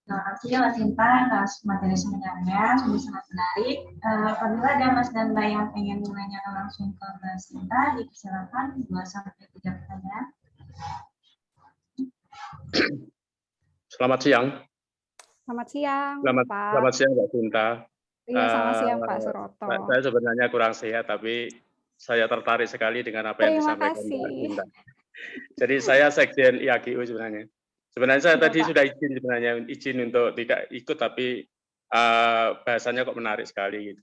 Terima kasih Mbak Sinta atas materi seminarnya, sungguh sangat menarik. Apabila ada Mas dan Mbak yang ingin menanyakan langsung ke Mbak Sinta, dipersilakan 2-3 pertanyaan. Selamat siang. Selamat siang, Pak. Selamat siang, Mbak Sinta. Iya, selamat siang, Pak Suroto. Saya sebenarnya kurang sehat, tapi saya tertarik sekali dengan apa yang disampaikan Mbak Sinta. Jadi saya sekjen IAGU sebenarnya. Sebenarnya saya tadi sudah izin untuk tidak ikut, tapi bahasanya kok menarik sekali gitu.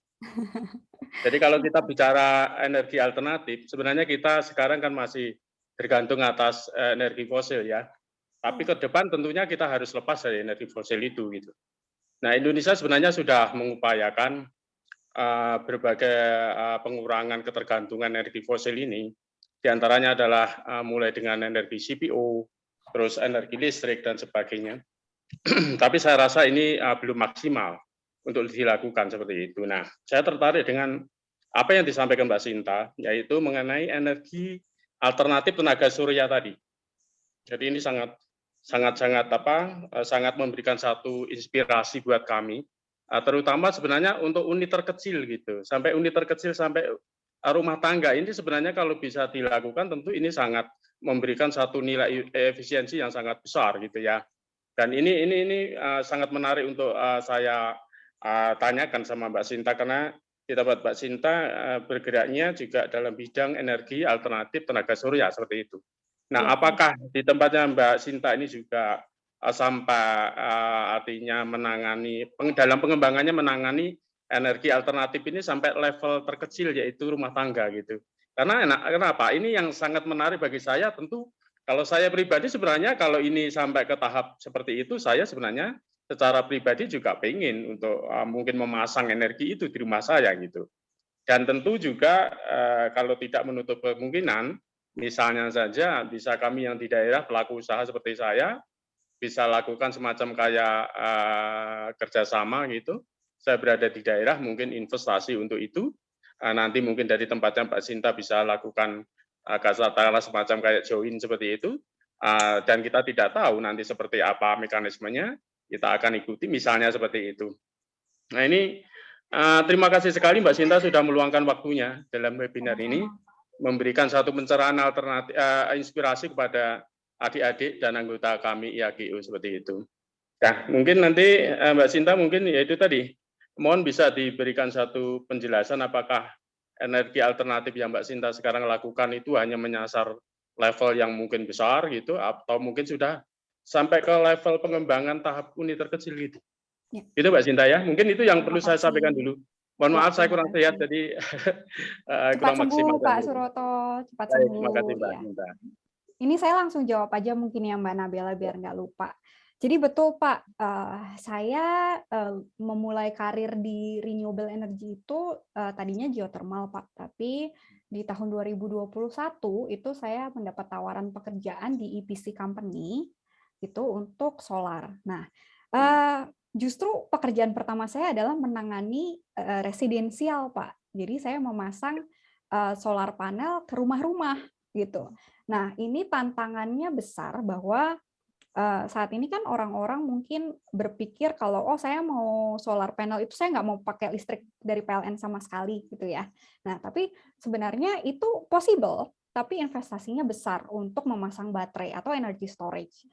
Jadi kalau kita bicara energi alternatif, sebenarnya kita sekarang kan masih bergantung atas energi fosil ya. Tapi ke depan tentunya kita harus lepas dari energi fosil itu gitu. Nah, Indonesia sebenarnya sudah mengupayakan berbagai pengurangan ketergantungan energi fosil ini. Di antaranya adalah mulai dengan energi CPO, terus energi listrik dan sebagainya. Tapi saya rasa ini belum maksimal untuk dilakukan seperti itu. Nah, saya tertarik dengan apa yang disampaikan Mbak Sinta, yaitu mengenai energi alternatif tenaga surya tadi. Jadi ini sangat memberikan satu inspirasi buat kami, terutama sebenarnya untuk unit terkecil gitu, sampai unit terkecil sampai rumah tangga ini sebenarnya kalau bisa dilakukan tentu ini sangat memberikan satu nilai efisiensi yang sangat besar gitu ya. Dan ini sangat menarik untuk saya tanyakan sama Mbak Sinta, karena kita buat Mbak Sinta bergeraknya juga dalam bidang energi alternatif tenaga surya seperti itu. Nah, apakah di tempatnya Mbak Sinta ini juga sampai artinya menangani dalam pengembangannya menangani energi alternatif ini sampai level terkecil yaitu rumah tangga gitu. Karena kenapa? Ini yang sangat menarik bagi saya. Tentu kalau saya pribadi sebenarnya kalau ini sampai ke tahap seperti itu, saya sebenarnya secara pribadi juga pengen untuk mungkin memasang energi itu di rumah saya gitu. Dan tentu juga kalau tidak menutup kemungkinan, misalnya saja bisa kami yang di daerah pelaku usaha seperti saya bisa lakukan semacam kayak kerjasama gitu. Saya berada di daerah mungkin investasi untuk itu. Nanti mungkin dari tempatnya Mbak Sinta bisa lakukan katakanlah semacam kayak join seperti itu. Dan kita tidak tahu nanti seperti apa mekanismenya, kita akan ikuti misalnya seperti itu. Nah ini terima kasih sekali Mbak Sinta sudah meluangkan waktunya dalam webinar ini, memberikan satu pencerahan alternatif, inspirasi kepada adik-adik dan anggota kami IAGU seperti itu. Nah, mungkin nanti Mbak Sinta mungkin ya itu tadi, mohon bisa diberikan satu penjelasan apakah energi alternatif yang Mbak Sinta sekarang lakukan itu hanya menyasar level yang mungkin besar gitu, atau mungkin sudah sampai ke level pengembangan tahap unit terkecil gitu. Ya. Itu Mbak Sinta ya, mungkin itu yang perlu saya sampaikan dulu. Mohon maaf saya kurang sehat, jadi cepat sembuh Pak Suroto, cepat sembuh. Terima kasih Mbak Sinta. Ini saya langsung jawab aja mungkin ya Mbak Nabela biar nggak lupa. Jadi betul Pak, saya memulai karir di renewable energy itu tadinya geothermal Pak, tapi di tahun 2021 itu saya mendapat tawaran pekerjaan di EPC company itu untuk solar. Nah, justru pekerjaan pertama saya adalah menangani residensial Pak. Jadi saya memasang solar panel ke rumah-rumah gitu. Nah, ini tantangannya besar bahwa saat ini kan orang-orang mungkin berpikir kalau saya mau solar panel itu saya nggak mau pakai listrik dari PLN sama sekali gitu ya. Nah, tapi sebenarnya itu possible, tapi investasinya besar untuk memasang baterai atau energy storage.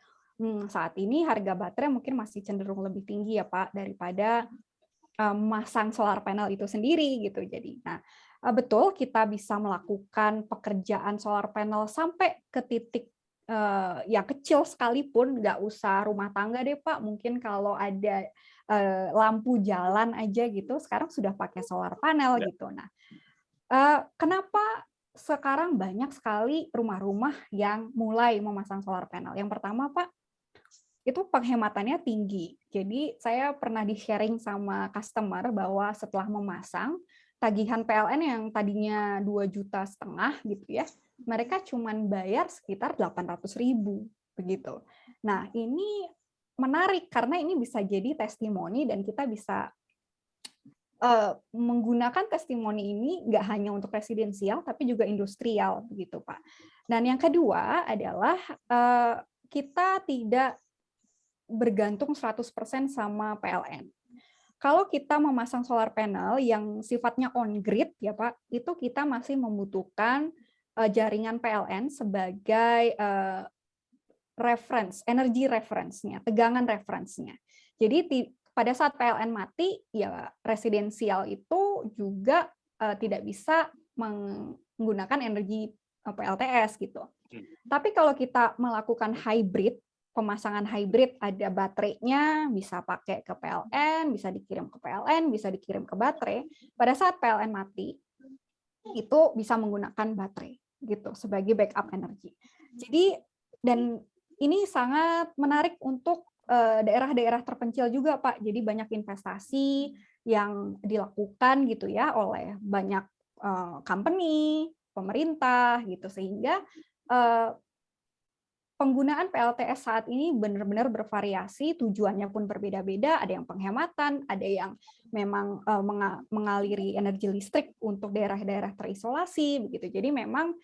Saat ini harga baterai mungkin masih cenderung lebih tinggi ya Pak daripada memasang solar panel itu sendiri gitu. Jadi, nah betul kita bisa melakukan pekerjaan solar panel sampai ke titik yang kecil sekalipun, nggak usah rumah tangga deh Pak, mungkin kalau ada lampu jalan aja gitu, sekarang sudah pakai solar panel gitu. Nah, kenapa sekarang banyak sekali rumah-rumah yang mulai memasang solar panel? Yang pertama Pak, itu penghematannya tinggi. Jadi saya pernah di-sharing sama customer bahwa setelah memasang, tagihan PLN yang tadinya 2,5 juta gitu ya, mereka cuman bayar sekitar 800.000 begitu. Nah, ini menarik karena ini bisa jadi testimoni dan kita bisa menggunakan testimoni ini nggak hanya untuk residensial, tapi juga industrial, begitu Pak. Dan yang kedua adalah kita tidak bergantung 100% sama PLN. Kalau kita memasang solar panel yang sifatnya on-grid, ya Pak, itu kita masih membutuhkan jaringan PLN sebagai reference, energi reference-nya, tegangan reference-nya. Jadi pada saat PLN mati, ya residensial itu juga tidak bisa menggunakan energi PLTS gitu. Tapi kalau kita melakukan hybrid, pemasangan hybrid, ada baterainya, bisa pakai ke PLN, bisa dikirim ke PLN, bisa dikirim ke baterai. Pada saat PLN mati, itu bisa menggunakan baterai gitu sebagai backup energi. Jadi dan ini sangat menarik untuk daerah-daerah terpencil juga Pak. Jadi banyak investasi yang dilakukan gitu ya oleh banyak company, pemerintah gitu, sehingga penggunaan PLTS saat ini benar-benar bervariasi, tujuannya pun berbeda-beda, ada yang penghematan, ada yang memang mengaliri energi listrik untuk daerah-daerah terisolasi begitu. Jadi memang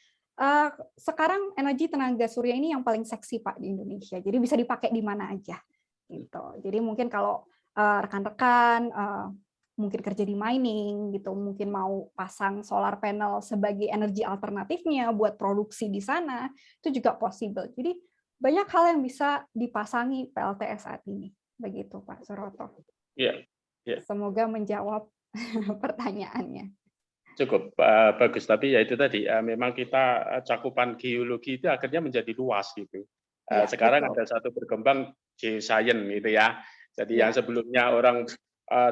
sekarang energi tenaga surya ini yang paling seksi Pak di Indonesia. Jadi bisa dipakai di mana aja gitu. Jadi mungkin kalau rekan-rekan mungkin kerja di mining gitu, mungkin mau pasang solar panel sebagai energi alternatifnya buat produksi di sana, itu juga possible. Jadi banyak hal yang bisa dipasangi PLTS saat ini. Begitu Pak Suroto. Iya. Yeah. Semoga menjawab pertanyaannya. Cukup bagus, tapi ya itu tadi memang kita cakupan geologi itu akhirnya menjadi luas gitu. Ya, sekarang betul. Ada satu berkembang geoscience gitu ya. Jadi yang sebelumnya orang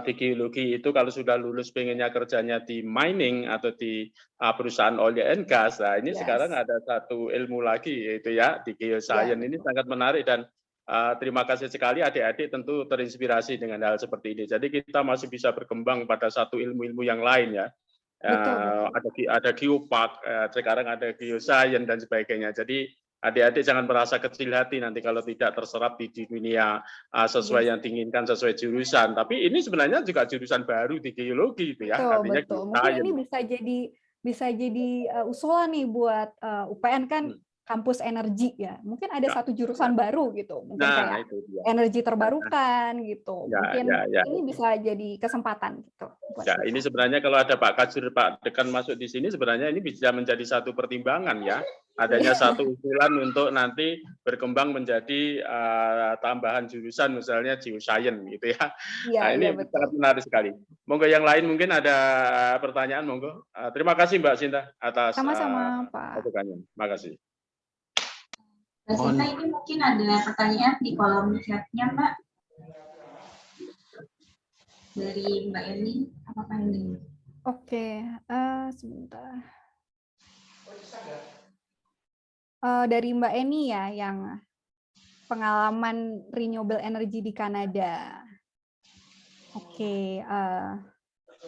di geologi itu kalau sudah lulus pengennya kerjanya di mining atau di perusahaan oil and gas. Nah, ini sekarang ada satu ilmu lagi yaitu ya di geoscience. Ini sangat menarik dan terima kasih sekali adik-adik tentu terinspirasi dengan hal seperti ini. Jadi kita masih bisa berkembang pada satu ilmu-ilmu yang lain ya. Ada geopark, sekarang ada geoscience dan sebagainya. Jadi adik-adik jangan merasa kecil hati nanti kalau tidak terserap di dunia sesuai yang diinginkan, sesuai jurusan. Tapi ini sebenarnya juga jurusan baru di geologi itu ya. Artinya betul. Mungkin ini bisa jadi usulan nih buat UPN kan kampus energi ya. Mungkin ada satu jurusan baru gitu. Mungkin kayak energi terbarukan gitu. Mungkin ini bisa jadi kesempatan gitu. Ya, ini sebenarnya kalau ada Pak Kajur, Pak Dekan masuk di sini sebenarnya ini bisa menjadi satu pertimbangan ya. Adanya satu usulan untuk nanti berkembang menjadi tambahan jurusan misalnya geoscience gitu ya. Nah, ini sangat menarik sekali. Monggo yang lain mungkin ada pertanyaan, monggo. Terima kasih Mbak Sinta atas sama-sama Pak. Terima kasih. Mbak Sinta, ini mungkin ada pertanyaan di kolom chatnya Mbak. Dari Mbak Eni, apakah ini? Oke, sebentar. Dari Mbak Eni ya, yang pengalaman renewable energy di Kanada. Oke,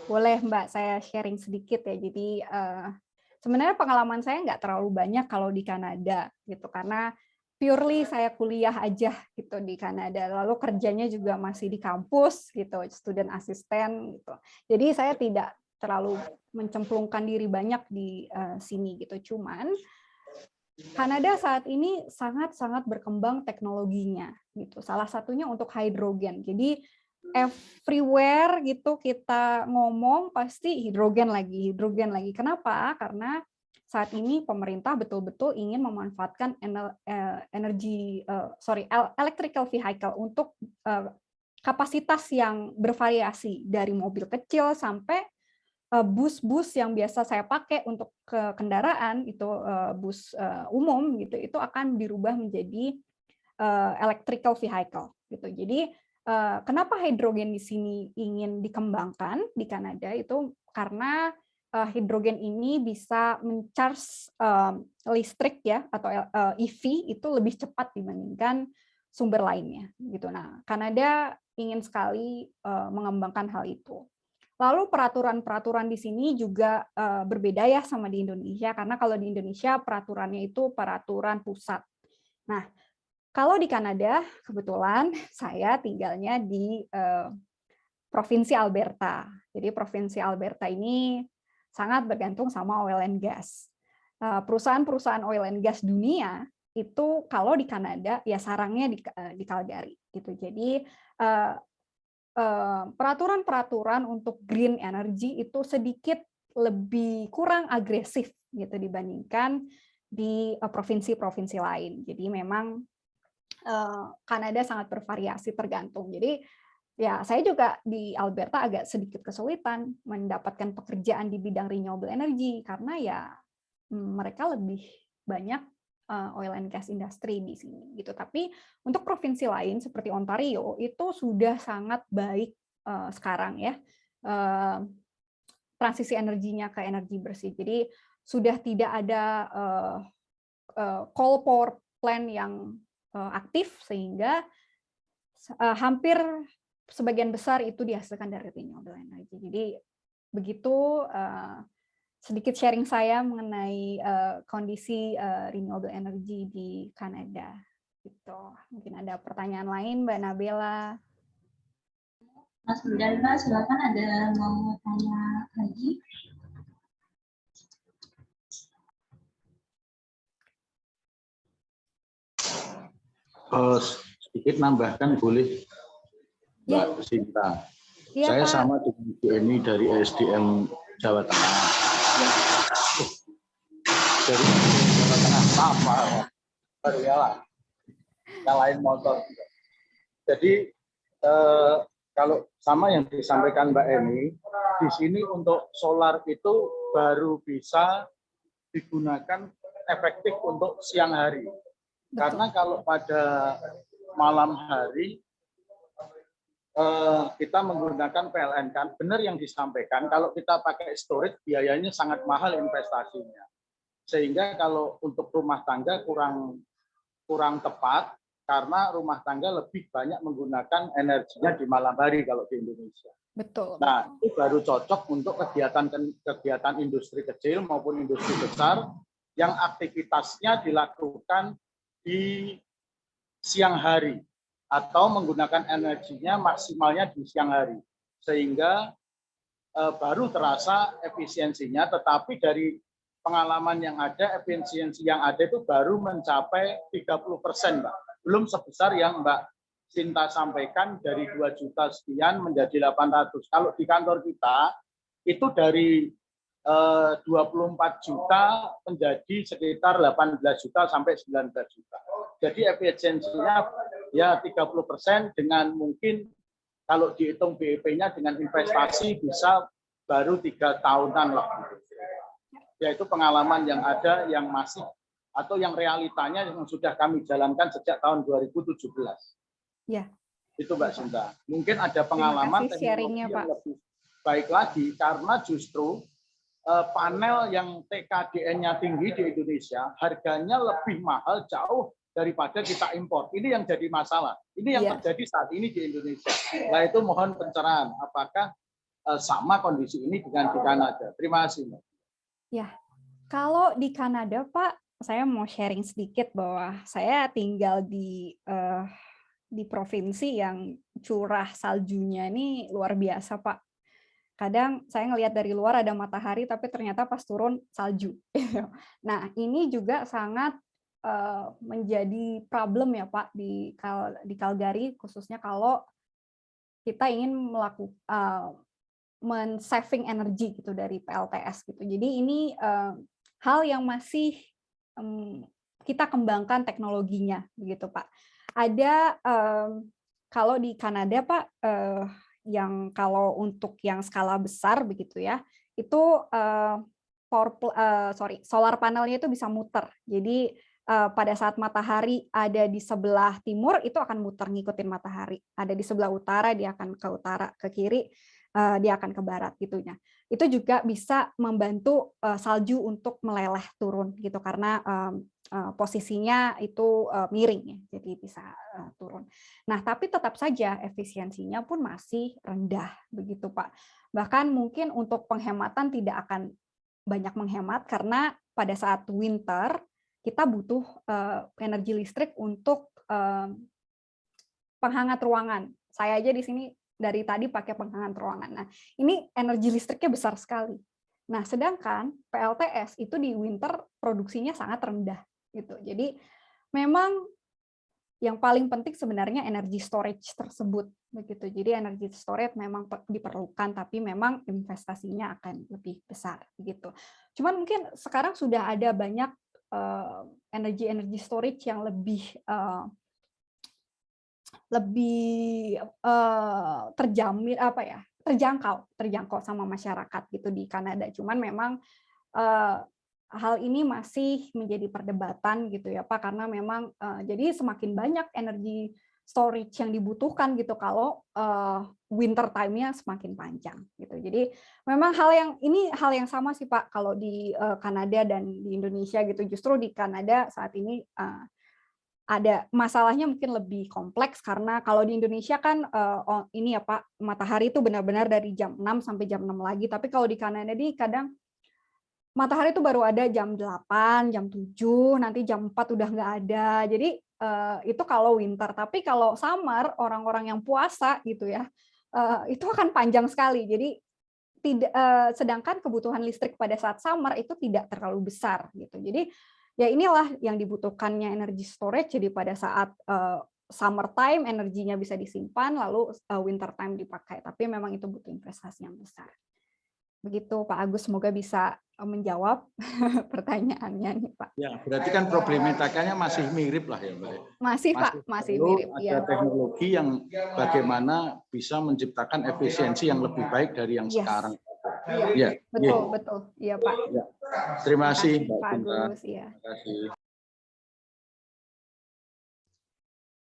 boleh Mbak saya sharing sedikit ya. Jadi sebenarnya pengalaman saya nggak terlalu banyak kalau di Kanada gitu, karena purely saya kuliah aja gitu di Kanada, lalu kerjanya juga masih di kampus gitu, student assistant gitu. Jadi saya tidak terlalu mencemplungkan diri banyak di sini gitu. Cuman Kanada saat ini sangat-sangat berkembang teknologinya gitu. Salah satunya untuk hidrogen. Jadi everywhere gitu kita ngomong pasti hidrogen lagi. Kenapa? Karena saat ini pemerintah betul-betul ingin memanfaatkan electrical vehicle untuk kapasitas yang bervariasi dari mobil kecil sampai bus-bus yang biasa saya pakai untuk ke kendaraan itu bus umum gitu, itu akan dirubah menjadi electrical vehicle gitu. Jadi kenapa hidrogen di sini ingin dikembangkan di Kanada itu karena hidrogen ini bisa mencharge listrik ya atau EV itu lebih cepat dibandingkan sumber lainnya gitu. Nah, Kanada ingin sekali mengembangkan hal itu. Lalu peraturan-peraturan di sini juga berbeda ya sama di Indonesia, karena kalau di Indonesia peraturannya itu peraturan pusat. Nah, kalau di Kanada kebetulan saya tinggalnya di Provinsi Alberta. Jadi Provinsi Alberta ini sangat bergantung sama oil and gas. Perusahaan-perusahaan oil and gas dunia itu kalau di Kanada ya sarangnya di Calgary gitu. Jadi peraturan-peraturan untuk green energy itu sedikit lebih kurang agresif gitu dibandingkan di provinsi-provinsi lain. Jadi memang Kanada sangat bervariasi tergantung. Jadi ya saya juga di Alberta agak sedikit kesulitan mendapatkan pekerjaan di bidang renewable energy karena ya mereka lebih banyak oil and gas industry di sini gitu. Tapi untuk provinsi lain seperti Ontario itu sudah sangat baik sekarang ya transisi energinya ke energi bersih. Jadi sudah tidak ada coal power plant yang aktif sehingga hampir sebagian besar itu dihasilkan dari renewable energy. Jadi begitu sedikit sharing saya mengenai kondisi renewable energy di Kanada. Gitu. Mungkin ada pertanyaan lain, Mbak Nabela. Mas Budalma, silakan ada mau tanya lagi. Sedikit nambahkan boleh, Mbak Sinta. Ya, Saya Pak. sama dengan Bu Eni dari SDM Jawa Tengah. Dari Jawa Tengah sama, baru ya lah. Yang lain motor. Jadi kalau sama yang disampaikan Mbak Eni, di sini untuk solar itu baru bisa digunakan efektif untuk siang hari. Karena kalau pada malam hari kita menggunakan PLN kan, benar yang disampaikan, kalau kita pakai storage biayanya sangat mahal investasinya. Sehingga kalau untuk rumah tangga kurang tepat, karena rumah tangga lebih banyak menggunakan energinya di malam hari kalau di Indonesia. Betul. Nah, itu baru cocok untuk kegiatan industri kecil maupun industri besar yang aktivitasnya dilakukan di siang hari atau menggunakan energinya maksimalnya di siang hari, sehingga baru terasa efisiensinya. Tetapi dari pengalaman yang ada, efisiensi yang ada itu baru mencapai 30%, Mbak. Belum sebesar yang Mbak Sinta sampaikan dari 2 juta sekian menjadi 800. Kalau di kantor kita itu dari 24 juta menjadi sekitar 18 juta sampai 19 juta. Jadi efisiensinya ya 30% dengan mungkin kalau dihitung BEP-nya dengan investasi bisa baru 3 tahunan lah. Yaitu pengalaman yang ada yang masih atau yang realitanya yang sudah kami jalankan sejak tahun 2017. Ya. Itu Mbak Sinta. Mungkin ada pengalaman teknologi yang lebih baik lagi karena justru panel yang TKDN-nya tinggi di Indonesia harganya lebih mahal jauh daripada kita impor. Ini yang jadi masalah. Ini yang terjadi saat ini di Indonesia. Nah itu mohon pencerahan. Apakah sama kondisi ini dengan di Kanada? Terima kasih, Mbak. Ya, kalau di Kanada, Pak, saya mau sharing sedikit bahwa saya tinggal di provinsi yang curah saljunya ini luar biasa, Pak. Kadang saya ngelihat dari luar ada matahari, tapi ternyata pas turun salju. Nah, ini juga sangat menjadi problem ya, Pak, di Calgary, khususnya kalau kita ingin melakukan men-saving energi gitu dari PLTS gitu. Jadi ini hal yang masih kita kembangkan teknologinya, begitu Pak. Ada kalau di Kanada, Pak, yang kalau untuk yang skala besar begitu ya, itu solar panelnya itu bisa muter. Jadi pada saat matahari ada di sebelah timur itu akan muter ngikutin matahari. Ada di sebelah utara dia akan ke utara, ke kiri dia akan ke barat gitunya. Itu juga bisa membantu salju untuk meleleh turun gitu karena posisinya itu miring ya, jadi bisa turun. Nah, tapi tetap saja efisiensinya pun masih rendah begitu, Pak. Bahkan mungkin untuk penghematan tidak akan banyak menghemat karena pada saat winter kita butuh energi listrik untuk penghangat ruangan. Saya aja di sini dari tadi pakai penghangat ruangan. Nah, ini energi listriknya besar sekali. Nah, sedangkan PLTS itu di winter produksinya sangat rendah gitu. Jadi memang yang paling penting sebenarnya energi storage tersebut begitu. Jadi energi storage memang diperlukan, tapi memang investasinya akan lebih besar begitu. Cuman mungkin sekarang sudah ada banyak energi storage yang lebih terjamin terjangkau sama masyarakat gitu di Kanada. Cuman memang hal ini masih menjadi perdebatan gitu ya Pak, karena memang jadi semakin banyak energi storage yang dibutuhkan gitu kalau winter time-nya semakin panjang gitu. Jadi memang hal yang sama sih Pak kalau di Kanada dan di Indonesia gitu. Justru di Kanada saat ini ada masalahnya mungkin lebih kompleks karena kalau di Indonesia kan ini ya Pak, matahari itu benar-benar dari jam 6 sampai jam 6 lagi, tapi kalau di Kanada di kadang matahari itu baru ada jam 8, jam 7, nanti jam 4 udah nggak ada. Jadi itu kalau winter, tapi kalau summer orang-orang yang puasa gitu ya, itu akan panjang sekali. Jadi sedangkan kebutuhan listrik pada saat summer itu tidak terlalu besar gitu. Jadi ya inilah yang dibutuhkannya energi storage. Jadi pada saat summer time energinya bisa disimpan, lalu winter time dipakai. Tapi memang itu butuh investasi yang besar. Begitu Pak Agus, semoga bisa menjawab pertanyaannya nih Pak. Ya, berarti kan problematikanya masih mirip lah ya Mbak. Masih Pak, masih mirip. Ada teknologi yang bagaimana bisa menciptakan efisiensi yang lebih baik dari yang sekarang. Iya, betul. Iya Pak. Ya. Terima kasih Pak Agus. Ya. Terima kasih.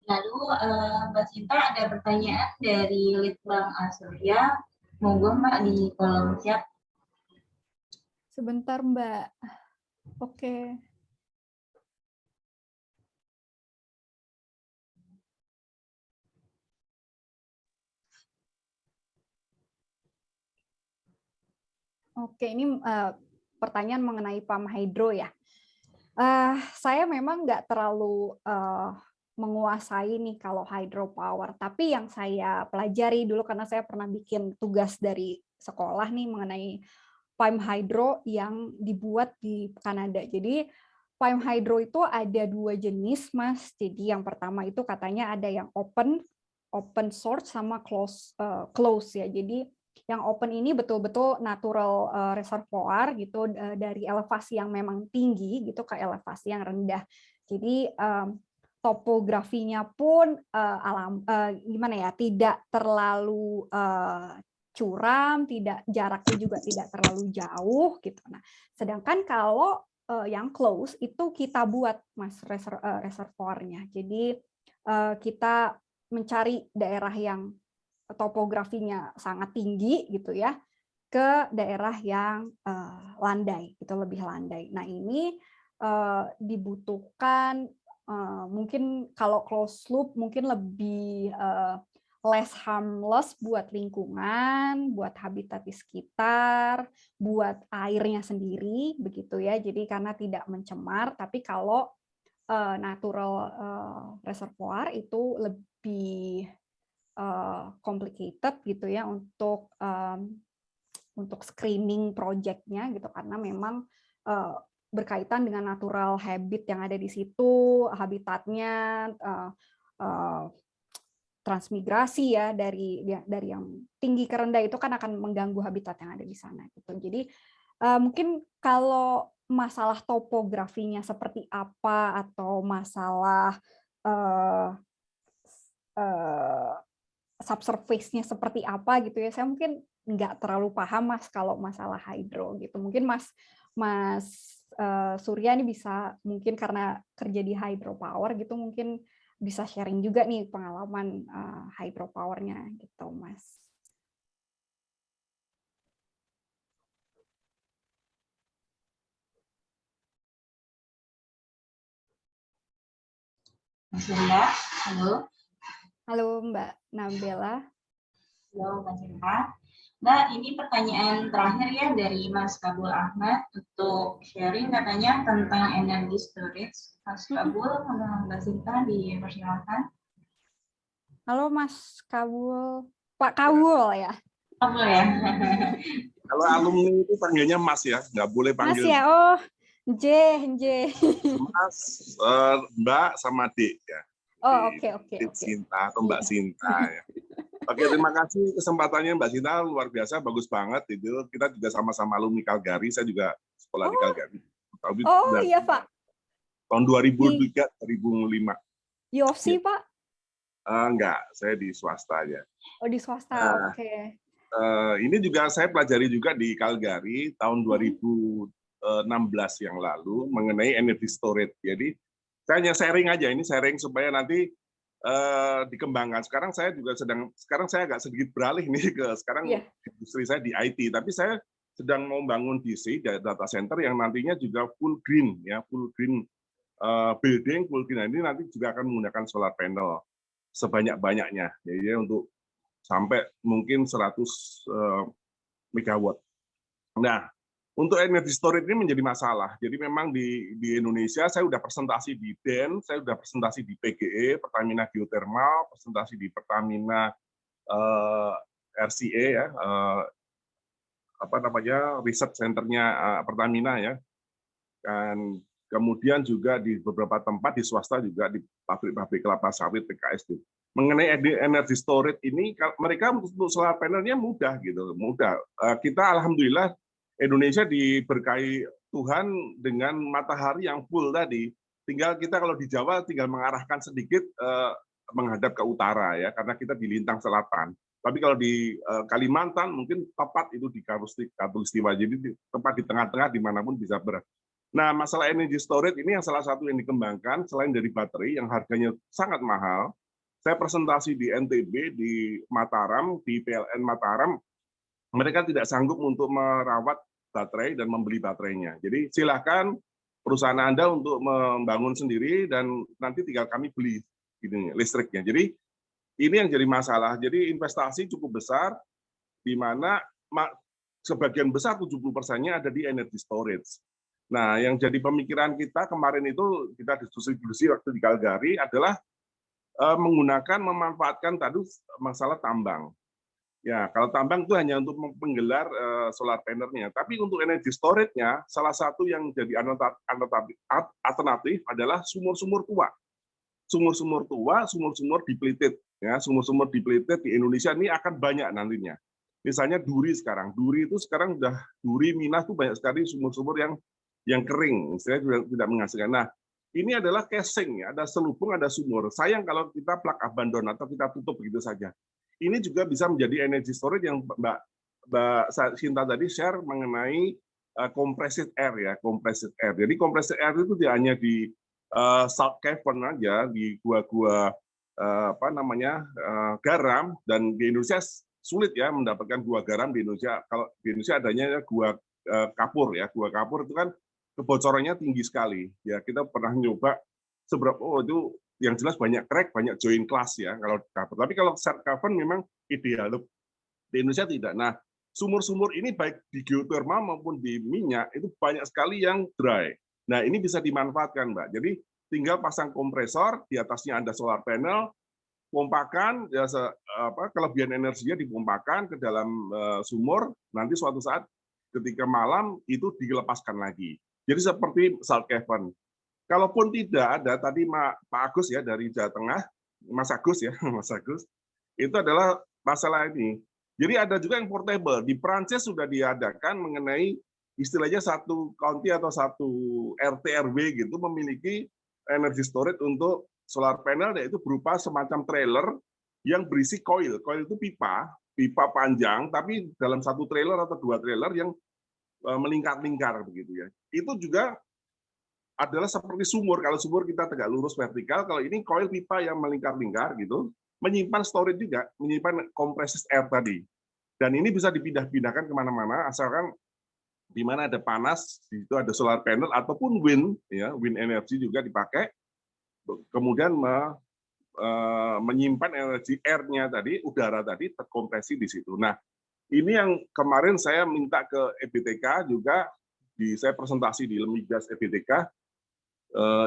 Lalu Mbak Sinta ada pertanyaan dari Litbang Asurya. Monggo Mbak di kolom chat. Sebentar Mbak. Oke. Oke, ini pertanyaan mengenai pump hydro ya. Saya memang nggak terlalu menguasai nih kalau hydropower, tapi yang saya pelajari dulu karena saya pernah bikin tugas dari sekolah nih mengenai pump hydro yang dibuat di Kanada. Jadi pump hydro itu ada 2 jenis, Mas. Jadi yang pertama itu katanya ada yang open source sama close ya. Jadi yang open ini betul-betul natural reservoir gitu dari elevasi yang memang tinggi gitu ke elevasi yang rendah. Jadi topografinya pun gimana ya, tidak terlalu curam, jaraknya juga tidak terlalu jauh gitu. Nah, sedangkan kalau yang close itu kita buat Mas reservoirnya. Jadi kita mencari daerah yang topografinya sangat tinggi gitu ya, ke daerah yang landai, itu lebih landai. Nah, ini dibutuhkan mungkin kalau closed loop mungkin lebih less harmless buat lingkungan, buat habitat di sekitar, buat airnya sendiri begitu ya. Jadi karena tidak mencemar, tapi kalau natural reservoir itu lebih complicated gitu ya untuk screening project-nya gitu, karena memang berkaitan dengan natural habit yang ada di situ, habitatnya, transmigrasi ya dari yang tinggi ke rendah itu kan akan mengganggu habitat yang ada di sana gitu. Jadi mungkin kalau masalah topografinya seperti apa atau masalah subsurface-nya seperti apa gitu ya, saya mungkin nggak terlalu paham Mas kalau masalah hydro gitu. Mungkin Mas Surya ini bisa, mungkin karena kerja di hydropower gitu, mungkin bisa sharing juga nih pengalaman hydropower-nya gitu Mas. Mas Surya, halo. Halo Mbak Nabela. Halo Mbak Sinta. Mbak, ini pertanyaan terakhir ya dari Mas Kabul Ahmad untuk sharing katanya tentang energi storage. Mas Kabul, Mbak Sinta dipersilakan. Halo Mas Kabul. Pak Kawul ya. Kamu ya. Kalau alumni itu panggilnya Mas ya, nggak boleh Mas panggil ya, oh, Nje. Mas, Mbak sama Dik ya. Oh, oke. Dik Sinta atau Mbak Sinta ya. Oke, terima kasih kesempatannya Mbak Sinta, luar biasa, bagus banget itu. Kita juga sama-sama alumni Calgary, saya juga sekolah di Calgary. Oh iya Pak. Tahun 2003, 2005. UFC Pak? Enggak, saya di swasta aja. Oh di swasta, oke. Ini juga saya pelajari juga di Calgary tahun 2016 yang lalu mengenai energy storage. Jadi saya hanya sharing aja, ini sharing supaya nanti dikembangkan. Sekarang saya agak sedikit beralih nih ke sekarang industri saya di IT, tapi saya sedang membangun DC data center yang nantinya juga full green ya, full green building, full green. Nah, ini nanti juga akan menggunakan solar panel sebanyak-banyaknya ya, untuk sampai mungkin 100 megawatt. Nah, untuk energy storage ini menjadi masalah. Jadi memang di Indonesia saya sudah presentasi di DEN, saya sudah presentasi di PGE, Pertamina Geothermal, presentasi di Pertamina RCA ya, riset centernya Pertamina ya. Dan kemudian juga di beberapa tempat di swasta juga di pabrik-pabrik kelapa sawit PKS itu. Mengenai energy storage ini mereka untuk solar panelnya mudah gitu, mudah. Kita alhamdulillah Indonesia diberkahi Tuhan dengan matahari yang full tadi. Tinggal kita kalau di Jawa tinggal mengarahkan sedikit menghadap ke utara ya, karena kita di lintang selatan. Tapi kalau di Kalimantan mungkin tepat itu di Katulistiwa, jadi tepat di tengah-tengah dimanapun bisa berada. Nah, masalah energy storage ini yang salah satu yang dikembangkan selain dari baterai yang harganya sangat mahal. Saya presentasi di NTB, di Mataram, di PLN Mataram, mereka tidak sanggup untuk merawat baterai dan membeli baterainya. Jadi silakan perusahaan Anda untuk membangun sendiri dan nanti tinggal kami beli ini listriknya. Jadi ini yang jadi masalah. Jadi investasi cukup besar di mana sebagian besar 70%-nya ada di energy storage. Nah, yang jadi pemikiran kita kemarin itu kita diskusi waktu di Calgary adalah memanfaatkan tadi masalah tambang. Ya, kalau tambang itu hanya untuk menggelar solar panel-nya, tapi untuk energy storage-nya salah satu yang jadi alternatif adalah sumur-sumur tua. Sumur-sumur tua, sumur-sumur depleted. Ya, sumur-sumur depleted di Indonesia ini akan banyak nantinya. Misalnya duri sekarang. Duri itu sekarang udah duri minah tuh banyak sekali sumur-sumur yang kering, istilahnya tidak menghasilkan. Nah, ini adalah casing, ya, ada selubung, ada sumur. Sayang kalau kita plug abandon atau kita tutup begitu saja. Ini juga bisa menjadi energy storage yang Mbak Sinta tadi share mengenai compressed air ya, compressed air. Jadi compressed air itu tidak hanya di salt cavern aja, di gua-gua garam, dan di Indonesia sulit ya mendapatkan gua garam di Indonesia. Kalau di Indonesia adanya gua kapur ya, gua kapur itu kan kebocorannya tinggi sekali. Ya kita pernah nyoba seberapa itu yang jelas banyak crack, banyak joint class ya kalau cover. Tapi kalau set cover memang ideal. Di Indonesia tidak. Nah, sumur-sumur ini baik di geothermal maupun di minyak itu banyak sekali yang dry. Nah, ini bisa dimanfaatkan, Mbak. Jadi tinggal pasang kompresor, di atasnya ada solar panel, pompakan, ya, kelebihan energinya dipompakan ke dalam sumur, nanti suatu saat ketika malam itu dilepaskan lagi. Jadi seperti salt cavern. Kalaupun tidak ada, tadi Pak Agus ya dari Jawa Tengah, Mas Agus ya, Mas Agus, itu adalah masalah ini. Jadi ada juga yang portable. Di Prancis sudah diadakan mengenai istilahnya satu county atau satu RT RW gitu memiliki energy storage untuk solar panel, yaitu berupa semacam trailer yang berisi coil. Coil itu pipa panjang, tapi dalam satu trailer atau dua trailer yang melingkar-lingkar begitu ya. Itu juga adalah seperti sumur. Kalau sumur kita tegak lurus vertikal, kalau ini coil pipa yang melingkar-lingkar gitu, menyimpan storage juga, menyimpan compressed air tadi. Dan ini bisa dipindah-pindahkan kemana-mana, asalkan di mana ada panas, di situ ada solar panel ataupun wind, ya, wind energy juga dipakai. Kemudian menyimpan energi air-nya tadi, udara tadi terkompresi di situ. Nah, ini yang kemarin saya minta ke EBTK juga, saya presentasi di Lemigas EBTK,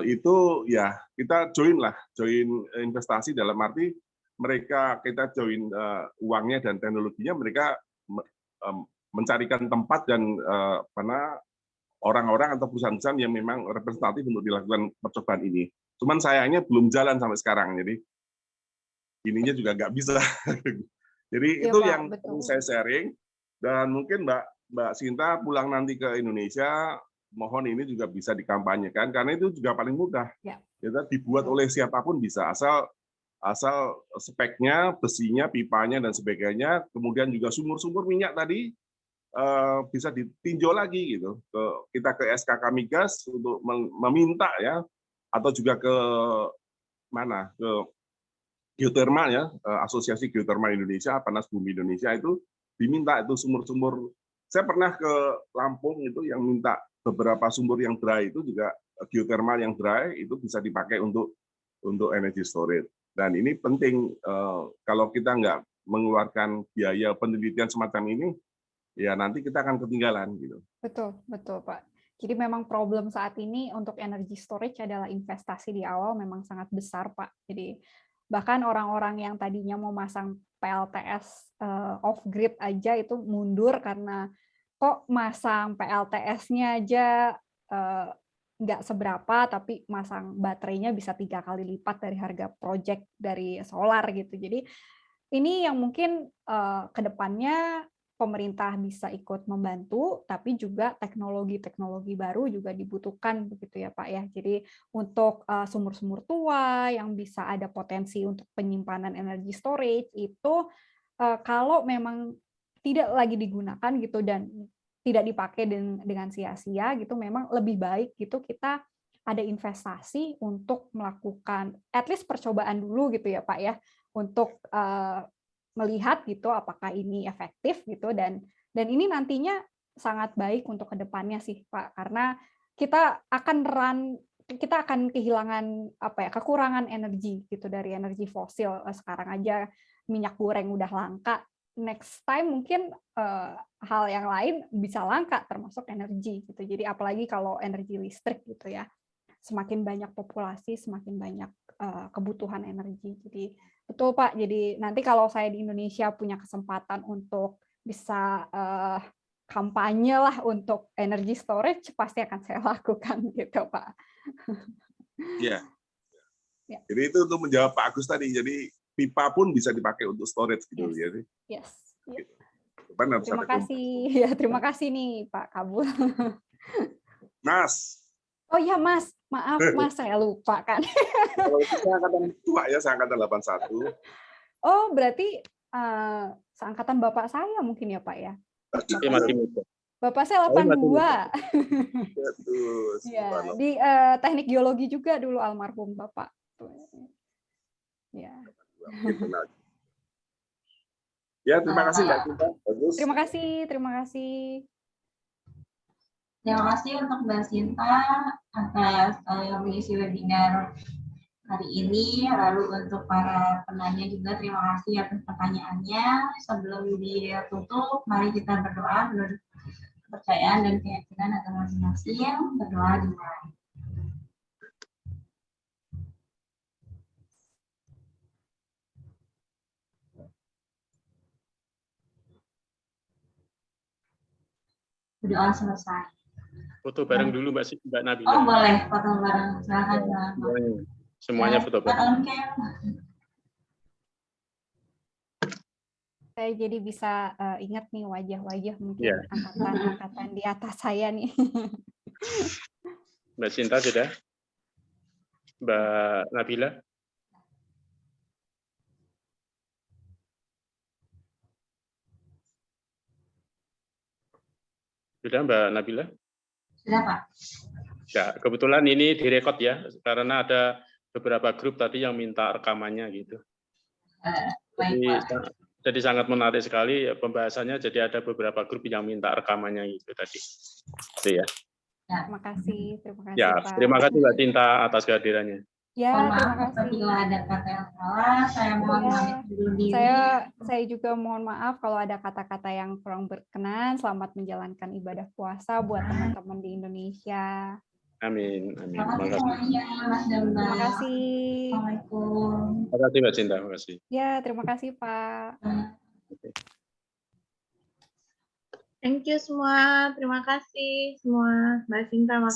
itu ya kita join investasi dalam arti mereka kita join uangnya dan teknologinya, mereka mencarikan tempat dan mana orang-orang atau perusahaan-perusahaan yang memang representatif untuk dilakukan percobaan ini. Cuman sayangnya belum jalan sampai sekarang, jadi ininya juga nggak bisa. Jadi Iya, itu Pak, yang betul. saya sharing, dan mungkin Mbak Sinta pulang nanti ke Indonesia, mohon ini juga bisa dikampanyekan, karena itu juga paling mudah. Ya. Kita dibuat oleh siapapun bisa, asal speknya, besinya, pipanya, dan sebagainya, kemudian juga sumur-sumur minyak tadi, bisa ditinjau lagi gitu. Kita ke SKK Migas untuk meminta ya, atau juga ke mana, ke geotermal ya, Asosiasi Geotermal Indonesia, Panas Bumi Indonesia itu diminta itu sumur-sumur. Saya pernah ke Lampung itu yang minta beberapa sumur yang dry itu juga geotermal yang dry itu bisa dipakai untuk energy storage. Dan ini penting kalau kita nggak mengeluarkan biaya penelitian semacam ini, ya nanti kita akan ketinggalan gitu. Betul, betul, Pak. Jadi memang problem saat ini untuk energy storage adalah investasi di awal memang sangat besar, Pak. Jadi bahkan orang-orang yang tadinya mau masang PLTS off grid aja itu mundur karena kok masang PLTS-nya aja nggak seberapa, tapi masang baterainya bisa 3 kali lipat dari harga project dari solar gitu. Jadi ini yang mungkin ke depannya pemerintah bisa ikut membantu, tapi juga teknologi-teknologi baru juga dibutuhkan begitu ya Pak ya. Jadi untuk sumur-sumur tua yang bisa ada potensi untuk penyimpanan energi storage itu kalau memang tidak lagi digunakan gitu dan tidak dipakai dengan sia-sia gitu, memang lebih baik gitu kita ada investasi untuk melakukan at least percobaan dulu gitu ya Pak ya, untuk melihat gitu apakah ini efektif gitu, dan ini nantinya sangat baik untuk kedepannya sih Pak, karena kita akan kehilangan kekurangan energi gitu dari energi fosil. Sekarang aja minyak goreng udah langka, next time mungkin hal yang lain bisa langka termasuk energi gitu. Jadi apalagi kalau energi listrik gitu ya, semakin banyak populasi semakin banyak kebutuhan energi. Jadi betul Pak, jadi nanti kalau saya di Indonesia punya kesempatan untuk bisa kampanye lah untuk energy storage, pasti akan saya lakukan gitu Pak. Iya. Ya. Jadi itu untuk menjawab Pak Agus tadi, jadi pipa pun bisa dipakai untuk storage gitu. Yes. Jadi. Yes. Gitu. Terima kasih. Ya, terima kasih nih Pak Kabul. Mas. Oh iya Mas, maaf Mas, saya lupa kan. Kalau itu saya angkatan tua ya, saya angkatan 81. Oh, berarti seangkatan Bapak saya mungkin ya Pak ya? Bapak saya 82. Betul. Ya, di teknik geologi juga dulu almarhum Bapak. Ya. Ya, terima kasih Mbak Sinta. Bagus. Terima kasih, terima kasih. Terima kasih untuk Mbak Sinta atas mengisi webinar hari ini. Lalu untuk para penanya juga terima kasih atas pertanyaannya. Sebelum ditutup, mari kita berdoa menurut kepercayaan dan keyakinan agama masing-masing. Berdoa dimulai. Berdoa selesai. Foto bareng dulu Mbak Nabila. Oh boleh, foto bareng. Silakan. Semuanya foto bareng. Saya jadi bisa ingat nih wajah-wajah mungkin angkatan-angkatan di atas saya nih. Mbak Sinta sudah? Mbak Nabila? Sudah Mbak Nabila? Sudah Pak. Ya, kebetulan ini direkod ya, karena ada beberapa grup tadi yang minta rekamannya gitu. Jadi sangat menarik sekali pembahasannya. Jadi ada beberapa grup yang minta rekamannya gitu tadi. Itu ya. Terima kasih ya, Pak. Terima kasih Mbak Cinta atas kehadirannya. Ya, terima kasih. Apabila ada kata yang salah, saya mohon pamit undur diri. Saya juga mohon maaf kalau ada kata-kata yang kurang berkenan. Selamat menjalankan ibadah puasa buat teman-teman di Indonesia. Amin. Amin. Terima Terima kasih kasih. semuanya, Mas dan Mbak. Terima kasih. Assalamualaikum. Terima kasih Mbak Cinta. Terima kasih. Ya, terima kasih Pak. Thank you semua. Terima kasih semua. Mbak Sinta, makasih.